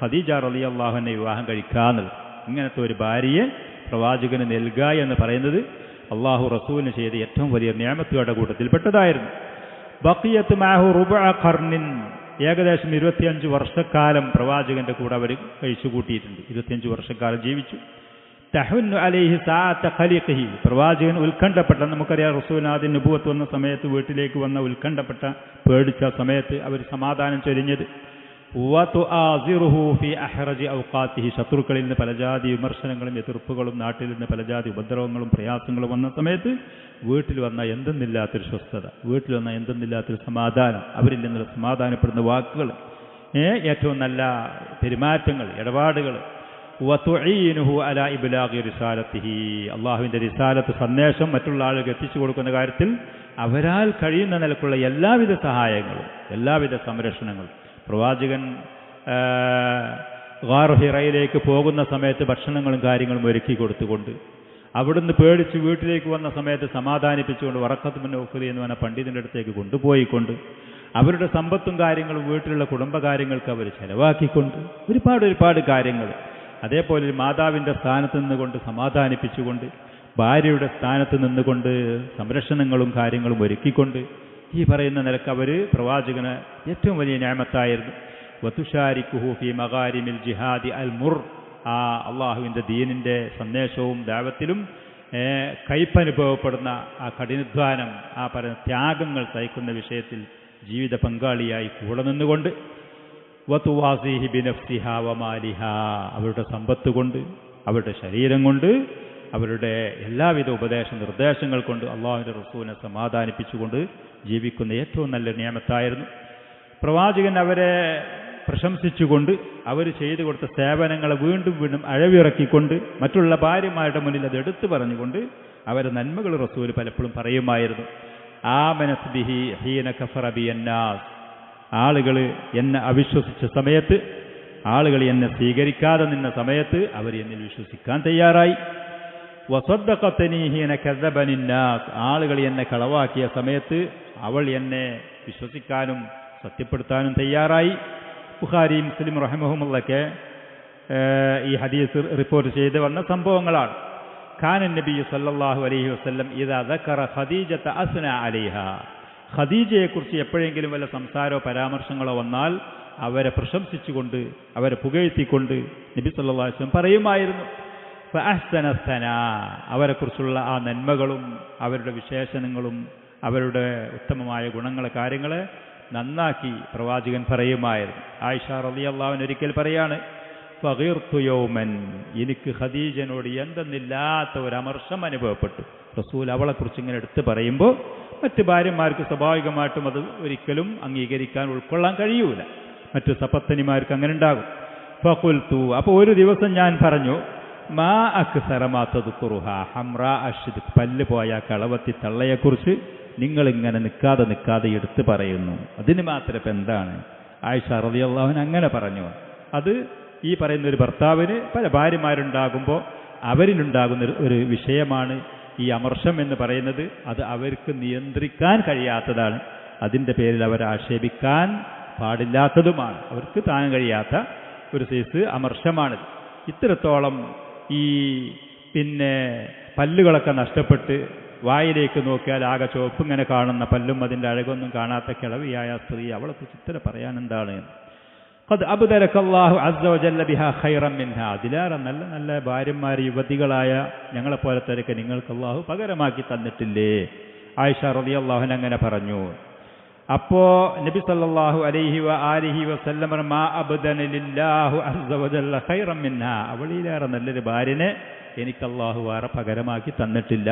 Speaker 1: ഖദീജ റളിയല്ലാഹു അൻഹ വിവാഹം കഴിക്കാന്നുള്ളത്. ഇങ്ങനത്തെ ഒരു ഭാര്യയെ പ്രവാചകന് നൽകുക എന്ന് പറയുന്നത് അള്ളാഹു റസൂലിന് ചെയ്ത ഏറ്റവും വലിയ നിഅമത്തുകളുടെ കൂട്ടത്തിൽപ്പെട്ടതായിരുന്നു. ബഖിയത്ത് മഅഹു റുബഅ ഖർനിൻ, ഏകദേശം 25 വർഷക്കാലം പ്രവാചകന്റെ കൂടെ അവർ കഴിച്ചുകൂട്ടിയിട്ടുണ്ട്. 25 വർഷക്കാലം ജീവിച്ചു. തഹുന്നു അലൈഹി സാഅത ഖലീഖിഹി, പ്രവാചകൻ ഉത്കണ്ഠപ്പെട്ട, നമുക്കറിയാം റസൂൽ ആദ്യം നബുവത്ത് വന്ന സമയത്ത് വീട്ടിലേക്ക് വന്ന ഉത്കണ്ഠപ്പെട്ട പേടിച്ച സമയത്ത് അവർ സമാധാനം ചൊരിഞ്ഞത്. വതുആസിറുഹു ഫി അഹ്റജി ഔഖാത്തിഹി, ശത്രുക്കളിൽ നിന്ന് പലജാതി വിമർശനങ്ങളും എതിർപ്പുകളും നാട്ടിൽ നിന്ന് പലജാതി ഉപദ്രവങ്ങളും പ്രയാസങ്ങളും വന്ന സമയത്ത് വീട്ടിൽ വന്ന എന്തെന്നില്ലാത്തൊരു സ്വസ്ഥത, വീട്ടിൽ വന്ന എന്തെന്നില്ലാത്തൊരു സമാധാനം, അവരിൽ നിന്നുള്ള സമാധാനപ്പെടുന്ന വാക്കുകൾ, ഏറ്റവും നല്ല പെരുമാറ്റങ്ങൾ, ഇടപാടുകൾ. വതുഈനുഹു അലാ ഇബ്ലാഗി റിസാലത്തിഹി, അള്ളാഹുവിൻ്റെ റിസാലത്ത് സന്ദേശം മറ്റുള്ള ആളുകൾക്ക് എത്തിച്ചു കൊടുക്കുന്ന കാര്യത്തിൽ അവരാൽ കഴിയുന്ന നിലക്കുള്ള എല്ലാവിധ സഹായങ്ങളും എല്ലാവിധ സംരക്ഷണങ്ങളും. പ്രവാചകൻ ഗാർ ഹിറയിലേക്ക് പോകുന്ന സമയത്ത് ഭക്ഷണങ്ങളും കാര്യങ്ങളും ഒരുക്കി കൊടുത്തുകൊണ്ട്, അവിടുന്ന് പേടിച്ച് വീട്ടിലേക്ക് വന്ന സമയത്ത് സമാധാനിപ്പിച്ചുകൊണ്ട് വറഖത്ത് ബിൻ നൗഫൽ എന്ന് പറഞ്ഞ പണ്ഡിതൻ്റെ അടുത്തേക്ക് കൊണ്ടുപോയിക്കൊണ്ട് അവരുടെ സമ്പത്തും കാര്യങ്ങളും വീട്ടിലുള്ള കുടുംബകാര്യങ്ങൾക്ക് അവർ ചെലവാക്കിക്കൊണ്ട് ഒരുപാട് കാര്യങ്ങൾ. അതേപോലെ ഒരു മാതാവിൻ്റെ സ്ഥാനത്ത് നിന്നുകൊണ്ട് സമാധാനിപ്പിച്ചുകൊണ്ട്, ഭാര്യയുടെ സ്ഥാനത്ത് നിന്നുകൊണ്ട് സംരക്ഷണങ്ങളും കാര്യങ്ങളും ഒരുക്കിക്കൊണ്ട്, ഈ പറയുന്ന നിലക്ക് അവർ പ്രവാചകന് ഏറ്റവും വലിയ നിഅമത്തായിരുന്നു. വതുഷാരിക്കുഹു ഫി മഗാരിമിൽ ജിഹാദി അൽ മുർ, ആ അള്ളാഹുവിൻ്റെ ദീനിൻ്റെ സന്ദേശവും ദാവത്തിലും കയ്പനുഭവപ്പെടുന്ന ആ കഠിനാധ്വാനം, ആ പറയുന്ന ത്യാഗങ്ങൾ സഹിക്കുന്ന വിഷയത്തിൽ ജീവിത പങ്കാളിയായി കൂടെ നിന്നുകൊണ്ട്, വതുവാസിഹി ബിനഫ്സിഹാ വമാലിഹാ, അവരുടെ സമ്പത്ത് കൊണ്ട് അവരുടെ ശരീരം കൊണ്ട് അവരുടെ എല്ലാവിധ ഉപദേശ നിർദ്ദേശങ്ങൾ കൊണ്ട് അള്ളാഹുവിൻ്റെ റസൂലിനെ സമാധാനിപ്പിച്ചുകൊണ്ട് ജീവിക്കുന്ന ഏറ്റവും നല്ല നിയമത്തായിരുന്നു. പ്രവാചകൻ അവരെ പ്രശംസിച്ചുകൊണ്ട് അവർ ചെയ്തു കൊടുത്ത സേവനങ്ങളെ വീണ്ടും വീണ്ടും അഴവിറക്കിക്കൊണ്ട് മറ്റുള്ള ഭാര്യമാരുടെ മുന്നിൽ അത് എടുത്തു പറഞ്ഞുകൊണ്ട് അവരെ നന്മകൾ റസൂൽ പലപ്പോഴും പറയുമായിരുന്നു. ആമനത് ബിഹി ഹീന കഫറ ബിയന്നാസ്, ആളുകൾ എന്നെ അവിശ്വസിച്ച സമയത്ത്, ആളുകൾ എന്നെ സ്വീകരിക്കാതെ നിന്ന സമയത്ത് അവർ എന്നിൽ വിശ്വസിക്കാൻ തയ്യാറായി. വസദ്ദഖതനി ഹീന കദബനിന്നാസ്, ആളുകൾ എന്നെ കളവാക്കിയ സമയത്ത് അവൾ എന്നെ വിശ്വസിക്കാനും സത്യപ്പെടുത്താനും തയ്യാറായി. ബുഖാരി മുസ്ലിം റഹിമഹുമുള്ളൊക്കെ ഈ ഹദീസ് റിപ്പോർട്ട് ചെയ്ത് വന്ന സംഭവങ്ങളാണ്. കാനൻ നബി സല്ലല്ലാഹു അലൈഹി വസല്ലം ഇദാ ദക്കറ ഖദീജത അസ്ന അലൈഹ, ഖദീജയെക്കുറിച്ച് എപ്പോഴെങ്കിലും വല്ല സംസാരമോ പരാമർശങ്ങളോ വന്നാൽ അവരെ പ്രശംസിച്ചുകൊണ്ട് അവരെ പുകഴ്ത്തിക്കൊണ്ട് നബി സല്ലല്ലാഹു അലൈഹി വസല്ലം പറയുമായിരുന്നു. ഫഅഹ്സന സനാ, അവരെക്കുറിച്ചുള്ള ആ നന്മകളും അവരുടെ വിശേഷണങ്ങളും അവരുടെ ഉത്തമമായ ഗുണങ്ങളെ കാര്യങ്ങളെ നന്നാക്കി പ്രവാചകൻ പറയുമായിരുന്നു. ആയിഷ റളിയല്ലാഹു അൻഹ ഒരിക്കൽ പറയാണ്, ഫഗീർതു യൗമൻ, എനിക്ക് ഖദീജനോട് എന്തെന്നില്ലാത്ത ഒരു അമർഷം അനുഭവപ്പെട്ടു. റസൂൽ അവളെക്കുറിച്ച് ഇങ്ങനെ എടുത്ത് പറയുമ്പോൾ മറ്റ് ഭാര്യമാർക്ക് സ്വാഭാവികമായിട്ടും അത് ഒരിക്കലും അംഗീകരിക്കാൻ ഉൾക്കൊള്ളാൻ കഴിയൂല. മറ്റു സപത്നിമാർക്ക് അങ്ങനെ ഉണ്ടാകും. ഫഖുൽതു, അപ്പോൾ ഒരു ദിവസം ഞാൻ പറഞ്ഞു, മാ അക്സറ മാ തദ്കുറുഹ ഹംറാ അഷ്ദിഖ്, പല്ല് പോയ കളവത്തി തള്ളയെക്കുറിച്ച് നിങ്ങളിങ്ങനെ നിൽക്കാതെ എടുത്ത് പറയുന്നു, അതിന് മാത്രം ഇപ്പം എന്താണ്? ആയിഷ റളിയല്ലാഹു അൻഹ അങ്ങനെ പറഞ്ഞു. അത് ഈ പറയുന്ന ഒരു ഭർത്താവിന് പല ഭാര്യമാരുണ്ടാകുമ്പോൾ അവരിലുണ്ടാകുന്ന ഒരു വിഷയമാണ് ഈ അമർഷം എന്ന് പറയുന്നത്. അത് അവർക്ക് നിയന്ത്രിക്കാൻ കഴിയാത്തതാണ്. അതിൻ്റെ പേരിൽ അവരെ ആക്ഷേപിക്കാൻ പാടില്ലാത്തതുമാണ്. അവർക്ക് താങ്ങാൻ കഴിയാത്ത ഒരു സൈസ് അമർഷമാണിത്. ഇത്രത്തോളം ഈ പല്ലുകളൊക്കെ നഷ്ടപ്പെട്ട് വായിലേക്ക് നോക്കിയാൽ ആകെ ചുവപ്പ് ഇങ്ങനെ കാണുന്ന പല്ലും അതിൻ്റെ അഴകൊന്നും കാണാത്ത കിളവിയായ സ്ത്രീ, അവളെക്കുറിച്ച് ഇത്ര പറയാൻ എന്താണ്? ഖദ് അബ്ദലകല്ലാഹു അസ്സ വജല്ല ബിഹാ ഖൈറൻ മിൻഹാ, അതിലേറെ നല്ല നല്ല ഭാര്യമാർ യുവതികളായ ഞങ്ങളെപ്പോലത്തെയൊക്കെ നിങ്ങൾക്ക് അള്ളാഹു പകരമാക്കി തന്നിട്ടില്ലേ? ആയിഷ റളിയല്ലാഹു അൻഹ അങ്ങനെ പറഞ്ഞു. അപ്പോൾ നബി സല്ലല്ലാഹു അലൈഹി വആലിഹി വസല്ലം മാ അബ്ദലലില്ലാഹു അസ്സ വജല്ല ഖൈറൻ മിൻഹാ, അവളിലേറെ നല്ലൊരു ഭാര്യനെ എനിക്ക് അള്ളാഹു വേറെ പകരമാക്കി തന്നിട്ടില്ല.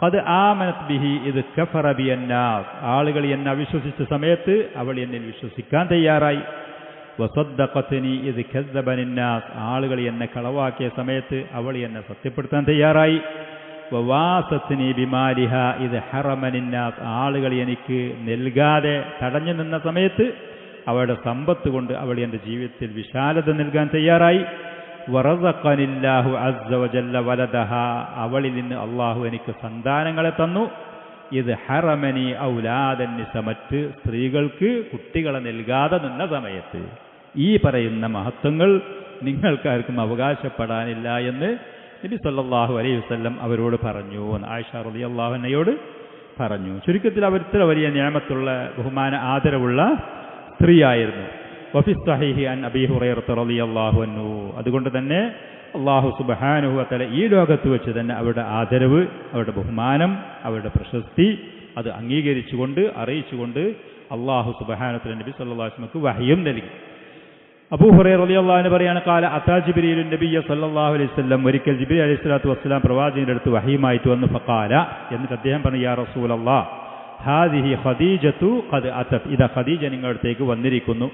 Speaker 1: ഖദ് ആമനത് ബിഹി ഇദ് കഫറ ബിയന്നാസ്, ആളുകൾ എന്നെ അവിശ്വസിച്ച സമയത്ത് അവൾ എന്നിൽ വിശ്വസിക്കാൻ തയ്യാറായി. വസദ്ദഖതനി ഇദ് കസ്സബനിന്നാസ്, ആളുകൾ എന്നെ കളവാക്കിയ സമയത്ത് അവൾ എന്നെ സത്യപ്പെടുത്താൻ തയ്യാറായി. വവാസത്നി ബിമാലിഹ ഇദ് ഹറമനിന്നാസ്, ആളുകൾ എനിക്ക് നൽകാതെ തടഞ്ഞു നിന്ന സമയത്ത് അവളുടെ സമ്പത്ത് കൊണ്ട് അവൾ എൻ്റെ ജീവിതത്തിൽ വിശാലത നൽകാൻ തയ്യാറായി. വറസഖനില്ലാഹു അസ്സ വജല്ല വലദഹ, അവളിൽ നിന്ന് അള്ളാഹു എനിക്ക് സന്താനങ്ങളെ തന്നു. ഇത് ഹറമനി ഔലാദൻ നിസ, മറ്റ് സ്ത്രീകൾക്ക് കുട്ടികളെ നൽകാതെ നിന്ന സമയത്ത്. ഈ പറയുന്ന മഹത്വങ്ങൾ നിങ്ങൾക്കാർക്കും അവകാശപ്പെടാനില്ല എന്ന് നബി സല്ലല്ലാഹു അലൈഹി വസല്ലം അവരോട് പറഞ്ഞു. ആയിഷ റളിയല്ലാഹു അൻഹയോട് പറഞ്ഞു. ചുരുക്കത്തിൽ അവർ ഇത്ര വലിയ നിഅമത്തുള്ള ബഹുമാന ആദരവുള്ള സ്ത്രീയായിരുന്നു. വഫി സ്വഹീഹി അൻ അബീ ഹുറൈറ റളിയല്ലാഹു അൻഹു, അതുകൊണ്ട് തന്നെ അല്ലാഹു സുബ്ഹാനഹു വ തആല ഈ ലോകത്ത് വെച്ച് തന്നെ അവരുടെ ആദരവ്, അവരുടെ ബഹുമാനം, അവരുടെ പ്രശസ്തി അത് അംഗീകരിച്ചുകൊണ്ട് അറിയിച്ചുകൊണ്ട് അല്ലാഹു സുബ്ഹാനഹു വ തആല നബി സല്ലല്ലാഹു അലൈഹി വസല്ലമക്ക് വഹയും നൽകി. അബൂ ഹുറൈറ റളിയല്ലാഹു അൻഹു പറയാണ്, ഖാല അതാ ജിബ്രീലു നബിയ്യ സല്ലല്ലാഹു അലൈഹി വസല്ലം, ഒരിക്കൽ ജിബ്രീൽ അലൈഹി സ്വലാത്തു വസ്സലാം പ്രവാചകന്റെ അടുത്ത് വഹയുമായിട്ട് വന്നു. ഫഖാല, എന്നിട്ട് അദ്ദേഹം പറഞ്ഞു, യാ റസൂലല്ലാഹ് ഹാദിഹി ഖദീജതു ഖദ് അതത്, ഇദാ ഖദീജ നിങ്ങളുടെ അടുത്തേക്ക് വന്നിരിക്കുന്നു.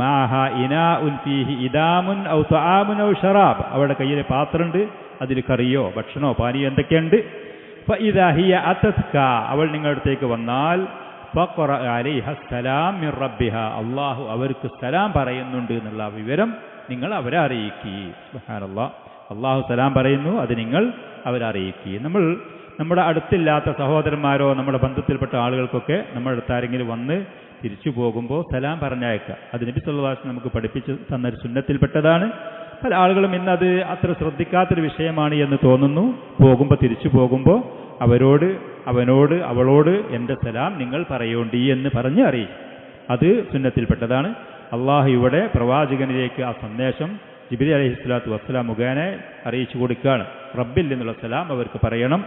Speaker 1: മാഹ ഇനാഉൻ ഫീഹി ഇദാമുൻ ഔ തആമുൻ ഔ ശറാബ്, അവളുടെ കയ്യിൽ പാത്രമുണ്ട്, അതിൽ കറിയോ ഭക്ഷണമോ പാനീയോ എന്തൊക്കെയുണ്ട്. ഫഇദാ ഹിയ അതത്ക, അവൾ നിങ്ങളുടെ അടുത്തേക്ക് വന്നാൽ ഫഖറ അലൈഹ സലാം മിർ റബ്ബിഹ, അല്ലാഹു അവർക്ക് സലാം പറയുന്നുണ്ട് എന്നുള്ള വിവരം നിങ്ങൾ അവരെ അറിയിക്കുക. സുബ്ഹാനല്ലാഹ്, അല്ലാഹു സലാം പറയുന്നു, അത് നിങ്ങൾ അവരെ അറിയിക്കുക. നമ്മൾ നമ്മുടെ അടുത്തില്ലാത്ത സഹോദരന്മാരോ നമ്മുടെ ബന്ധത്തിൽപ്പെട്ട ആളുകൾക്കൊക്കെ നമ്മുടെ അടുത്ത് ആരെങ്കിലും വന്ന് തിരിച്ചു പോകുമ്പോൾ സലാം പറഞ്ഞയക്കുക. അത് നബി സല്ലല്ലാഹു അലൈഹി വസല്ലം നമുക്ക് പഠിപ്പിച്ച് തന്നൊരു സുന്നത്തിൽപ്പെട്ടതാണ്. പല ആളുകളും ഇന്നത് അത്ര ശ്രദ്ധിക്കാത്തൊരു വിഷയമാണ് എന്ന് തോന്നുന്നു. പോകുമ്പോൾ തിരിച്ചു പോകുമ്പോൾ അവനോട് അവളോട് എൻ്റെ സലാം നിങ്ങൾ പറയോണ്ടി എന്ന് പറഞ്ഞ് അറിയിക്കും. അത് സുന്നത്തിൽപ്പെട്ടതാണ്. അള്ളാഹു ഇവിടെ പ്രവാചകനിലേക്ക് ആ സന്ദേശം ജിബ്രീൽ അലൈഹിസ്സലാത്തു വസ്സലാം മുഖേന അറിയിച്ചു കൊടുക്കുകയാണ്. റബ്ബിൽ നിന്നുള്ള സലാം അവർക്ക് പറയണം.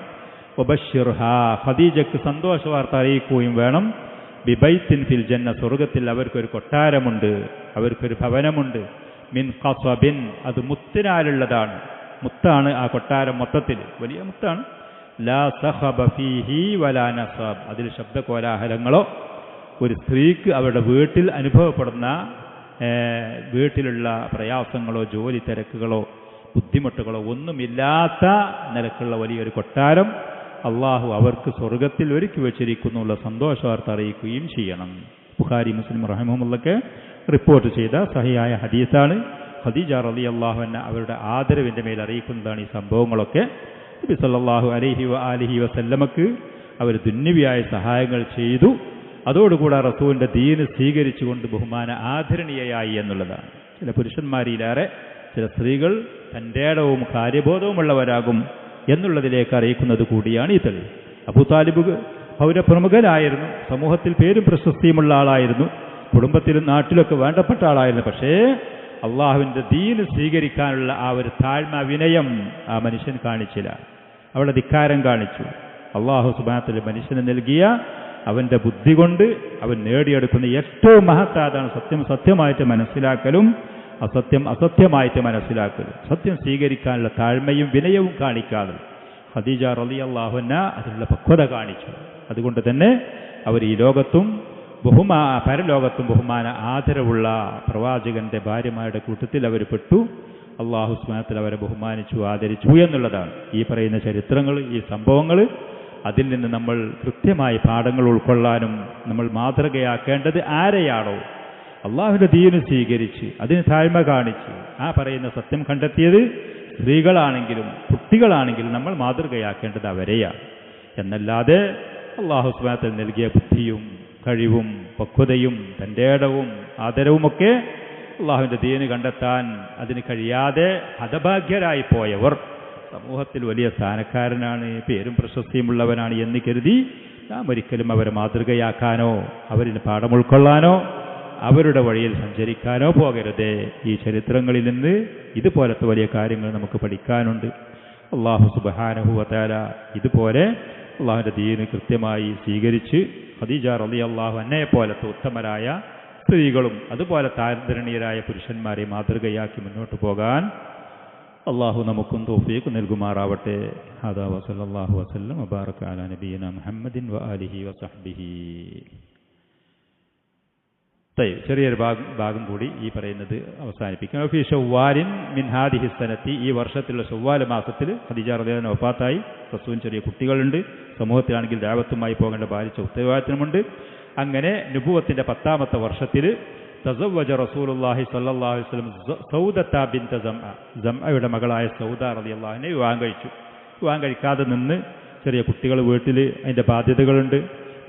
Speaker 1: വബശ്ശിർഹാ, ഖദീജക്ക് സന്തോഷ വാർത്ത അറിയിക്കുകയും വേണം. ബിബൈത്തിൻ ഫിൽ ജന്ന, സ്വർഗത്തിൽ അവർക്കൊരു കൊട്ടാരമുണ്ട്, അവർക്കൊരു ഭവനമുണ്ട്. മിൻ ഖസബിൻ, അത് മുത്തിനാലുള്ളതാണ്. മുത്താണ് ആ കൊട്ടാരം മൊത്തത്തിൽ, വലിയ മുത്താണ്. ലാ സഖബ ഫീഹി വലാ നസാബ്, അതിൽ ശബ്ദകോലാഹലങ്ങളോ ഒരു സ്ത്രീക്ക് അവരുടെ വീട്ടിൽ അനുഭവപ്പെടുന്ന വീട്ടിലുള്ള പ്രയാസങ്ങളോ ജോലി തിരക്കുകളോ ബുദ്ധിമുട്ടുകളോ ഒന്നുമില്ലാത്ത നിലക്കുള്ള വലിയൊരു കൊട്ടാരം അള്ളാഹു അവർക്ക് സ്വർഗത്തിൽ ഒരുക്കി വച്ചിരിക്കുന്നുള്ള സന്തോഷവാർത്ത അറിയിക്കുകയും ചെയ്യണം. ബുഖാരി മുസ്ലിം റഹിമഹുമുള്ളൊക്കെ റിപ്പോർട്ട് ചെയ്ത സഹിയായ ഹദീസാണ്. ഖദീജ റളിയല്ലാഹു അൻഹ അവരുടെ ആദരവിൻ്റെ മേൽ അറിയിക്കുന്നതാണ് ഈ സംഭവങ്ങളൊക്കെ. നബി സല്ലല്ലാഹു അലൈഹി വസല്ലമക്ക് അവർ ദുന്യവിയായ സഹായങ്ങൾ ചെയ്തു. അതോടുകൂടെ റസൂലിൻ്റെ ദീന് സ്വീകരിച്ചുകൊണ്ട് ബഹുമാന ആദരണീയയായി എന്നുള്ളതാണ്. ചില പുരുഷന്മാരിലേറെ ചില സ്ത്രീകൾ തൻ്റെ ഇടവും കാര്യബോധവുമുള്ളവരാകും എന്നുള്ളതിലേക്ക് അറിയിക്കുന്നത് കൂടിയാണ് ഇത്. അബൂ താലിബ് പൗരപ്രമുഖനായിരുന്നു, സമൂഹത്തിൽ പേരും പ്രശസ്തിയുമുള്ള ആളായിരുന്നു, കുടുംബത്തിലും നാട്ടിലൊക്കെ വേണ്ടപ്പെട്ട ആളായിരുന്നു. പക്ഷേ അള്ളാഹുവിൻ്റെ ദീന് സ്വീകരിക്കാനുള്ള ആ ഒരു താഴ്മ വിനയം ആ മനുഷ്യൻ കാണിച്ചില്ല. അവളുടെ ധിക്കാരം കാണിച്ചു. അള്ളാഹു സുബ്ഹാനഹു മനുഷ്യന് നൽകിയ അവൻ്റെ ബുദ്ധി കൊണ്ട് അവൻ നേടിയെടുക്കുന്ന ഏറ്റവും മഹത്താതാണ് സത്യം സത്യമായിട്ട് മനസ്സിലാക്കലും അസത്യം അസത്യമായിട്ട് മനസ്സിലാക്കലും. സത്യം സ്വീകരിക്കാനുള്ള താഴ്മയും വിനയവും കാണിക്കാതെ ഖദീജ റളിയല്ലാഹു അൻഹ അതിനുള്ള പക്വത കാണിച്ചു. അതുകൊണ്ട് തന്നെ അവർ ഈ ലോകത്തും പരലോകത്തും ബഹുമാന ആദരവുള്ള പ്രവാചകന്റെ ഭാര്യമാരുടെ കൂട്ടത്തിൽ അവർ പെട്ടു. അള്ളാഹു സുബ്ഹാനഹു അവരെ ബഹുമാനിച്ചു ആദരിച്ചു എന്നുള്ളതാണ്. ഈ പറയുന്ന ചരിത്രങ്ങൾ, ഈ സംഭവങ്ങൾ, അതിൽ നിന്ന് നമ്മൾ കൃത്യമായി പാഠങ്ങൾ ഉൾക്കൊള്ളാനും നമ്മൾ മാതൃകയാക്കേണ്ടത് ആരെയാണോ അള്ളാഹുവിൻ്റെ ദീന് സ്വീകരിച്ച് അതിന് താഴ്മ കാണിച്ച് ആ പറയുന്ന സത്യം കണ്ടെത്തിയത് സ്ത്രീകളാണെങ്കിലും കുട്ടികളാണെങ്കിലും നമ്മൾ മാതൃകയാക്കേണ്ടത് അവരെയാണ്. എന്നല്ലാതെ അള്ളാഹു സുബ്ഹാനഹു നൽകിയ ബുദ്ധിയും കഴിവും പക്വതയും തൻ്റെ ഇടവും ആദരവുമൊക്കെ അള്ളാഹുവിൻ്റെ ദീന് കണ്ടെത്താൻ അതിന് കഴിയാതെ ഹതഭാഗ്യരായി പോയവർ സമൂഹത്തിൽ വലിയ സ്ഥാനക്കാരനാണ്, പേരും പ്രശസ്തിയുമുള്ളവനാണ് എന്ന് കരുതി നാം ഒരിക്കലും അവരെ മാതൃകയാക്കാനോ അവരിന് പാഠം ഉൾക്കൊള്ളാനോ അവരുടെ വഴിയിൽ സഞ്ചരിക്കാനോ പോകരുതേ. ഈ ചരിത്രങ്ങളിൽ നിന്ന് ഇതുപോലത്തെ വലിയ കാര്യങ്ങൾ നമുക്ക് പഠിക്കാനുണ്ട്. അള്ളാഹു സുബ്ഹാനഹു വ തആല ഇതുപോലെ അള്ളാഹുവിൻ്റെ ദീന് കൃത്യമായി സ്വീകരിച്ച് ഖദീജ റളിയല്ലാഹു അൻഹയെ പോലത്തെ ഉത്തമരായ സ്ത്രീകളും അതുപോലെ ആദരണീയരായ പുരുഷന്മാരെ മാതൃകയാക്കി മുന്നോട്ട് പോകാൻ അള്ളാഹു നമുക്കും തൗഫീഖ് നൽകുമാറാവട്ടെ. ഹദാ വസല്ലല്ലാഹു വസല്ലം വബാറക അലാ നബിയിന മുഹമ്മദിൻ വആലിഹി വസഹ്ബിഹി. ചെറിയൊരു ഭാഗം കൂടി ഈ പറയുന്നത് അവസാനിപ്പിക്കാം. ഫീ ശവ്വാലിൻ മിൻ ഹാദിഹി സനത്തി, ഈ വർഷത്തിലുള്ള ശവ്വാൽ മാസത്തിൽ ഖദീജ റളിയല്ലാഹു അൻഹ വഫാത്തായി. റസൂലിന് ചെറിയ കുട്ടികളുണ്ട്, സമൂഹത്തിലാണെങ്കിൽ ദഅവത്തുമായി പോകേണ്ട ഭാരിച്ച ഉത്തരവാദിത്തമുണ്ട്. അങ്ങനെ നുബുവത്തിന്റെ 10ാമത്തെ വർഷത്തിൽ തസവ്വജ റസൂലുള്ളാഹി സ്വല്ലല്ലാഹു അലൈഹി വസല്ലം സൗദത ബിൻത ജംഅയുടെ മകളായ സൗദ റളിയല്ലാഹു അൻഹയെ വിവാഹം കഴിച്ചു. വിവാഹം കഴിക്കാതെ നിന്ന് ചെറിയ കുട്ടികൾ വീട്ടിൽ, അതിൻ്റെ ബാധ്യതകളുണ്ട്,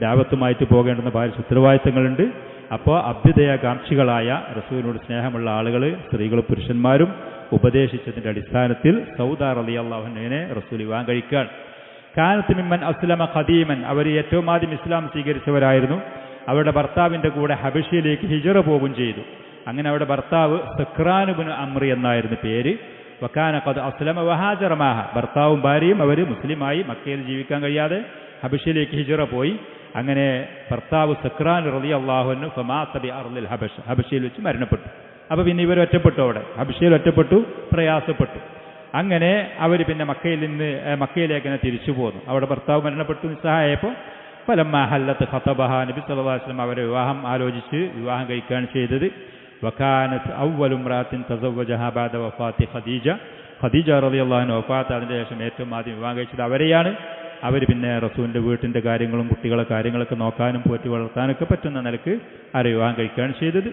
Speaker 1: ദഅവത്തുമായിട്ട് പോകേണ്ടുന്ന ഭാരിച്ച ഉത്തരവാദിത്തങ്ങളുണ്ട്. അപ്പോൾ അഭ്യുദയകാംക്ഷികളായ റസൂലിനോട് സ്നേഹമുള്ള ആളുകൾ, സ്ത്രീകളും പുരുഷന്മാരും ഉപദേശിച്ചതിൻ്റെ അടിസ്ഥാനത്തിൽ സൗദ റളിയല്ലാഹു അൻഹയെ റസൂൽ വിവാഹം കഴിക്കുകയാണ്. കാനത്ത് മിമ്മൻ അസ്ലമ ഖദീമൻ, അവർ ഏറ്റവും ആദ്യം ഇസ്ലാം സ്വീകരിച്ചവരായിരുന്നു. അവരുടെ ഭർത്താവിൻ്റെ കൂടെ ഹബശിയിലേക്ക് ഹിജറ പോകുകയും ചെയ്തു. അങ്ങനെ അവരുടെ ഭർത്താവ് സക്രാൻ ഇബ്നു അംർ എന്നായിരുന്നു പേര്. വകാന ഖദ് അസ്ലമ വഹാജറ മാഹ, ഭർത്താവും ഭാര്യയും അവർ മുസ്ലിമായി മക്കയിൽ ജീവിക്കാൻ കഴിയാതെ ഹബശിയിലേക്ക് ഹിജറ പോയി. അങ്ങനെ ഭർത്താവ് സക്രാൻ റളിയല്ലാഹു അൻഹു ഫമാത ബി അർളിൽ ഹബശ, ഹബശിയിൽ വെച്ച് മരണപ്പെട്ടു. അപ്പോൾ പിന്നെ ഇവർ ഒറ്റപ്പെട്ടു, അവിടെ ഹബശിയിൽ ഒറ്റപ്പെട്ടു, പ്രയാസപ്പെട്ടു. അങ്ങനെ അവർ പിന്നെ മക്കയിലേക്ക് തന്നെ തിരിച്ചു പോന്നു. അവിടെ ഭർത്താവ് മരണപ്പെട്ടു, നിസ്സഹായപ്പോൾ ഫലമ്മ ഹല്ലത്ത് ഖതബഹ, നബി സല്ലല്ലാഹു അലൈഹി വസല്ലം അവരെ വിവാഹം ആലോചിച്ച് വിവാഹം കഴിക്കുകയാണ് ചെയ്തത്. വകാനത്ത് അവ്വലു ഇംറാത്തിൻ തസവ്വജഹ ബഅദ വഫാത്തി ഖദീജ, ഖദീജ റളിയല്ലാഹു അൻഹ വഫാത്ത് അതിന് ശേഷം ഏറ്റവും ആദ്യം വിവാഹം കഴിച്ചത് അവരെയാണ്. അവർ പിന്നെ റസൂലിൻ്റെ വീട്ടിൻ്റെ കാര്യങ്ങളും കുട്ടികളെ കാര്യങ്ങളൊക്കെ നോക്കാനും പോറ്റി വളർത്താനൊക്കെ പറ്റുന്ന നിലക്ക് അവരെ വിവാഹം കഴിക്കുകയാണ് ചെയ്തത്.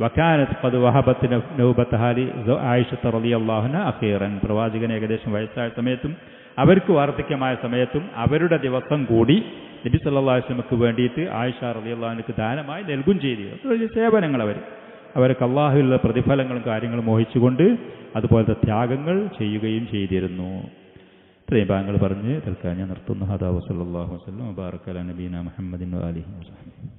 Speaker 1: വകാനത്ത് ഖദ് വഹബത്ത് നൗബതഹ ലി ആയിഷ റളിയല്ലാഹു അൻഹ അഖീറൻ, പ്രവാചകൻ ഏകദേശം വയസ്സായ സമയത്തും അവർക്ക് വാർദ്ധക്യമായ സമയത്തും അവരുടെ ദിവസം കൂടി നബി സല്ലല്ലാഹു അലൈഹി വസല്ലമക്ക് വേണ്ടിയിട്ട് ആയിഷ റളിയല്ലാഹു അൻഹയ്ക്ക് ദാനമായി നൽകുകയും ചെയ്തു. വലിയ സേവനങ്ങൾ അവർക്ക് അള്ളാഹുവിലുള്ള പ്രതിഫലങ്ങളും കാര്യങ്ങളും മോഹിച്ചുകൊണ്ട് അതുപോലത്തെ ത്യാഗങ്ങൾ ചെയ്യുകയും ചെയ്തിരുന്നു. ഇത്രയും ഭാഗങ്ങൾ പറഞ്ഞ് തൽക്കാലം ഞാൻ നിർത്തുന്നു. ഹദാ വസല്ലല്ലാഹു വസല്ലം വബാറക അലാ നബീന മുഹമ്മദിൻ വആലിഹി വസഹ്ബിഹി.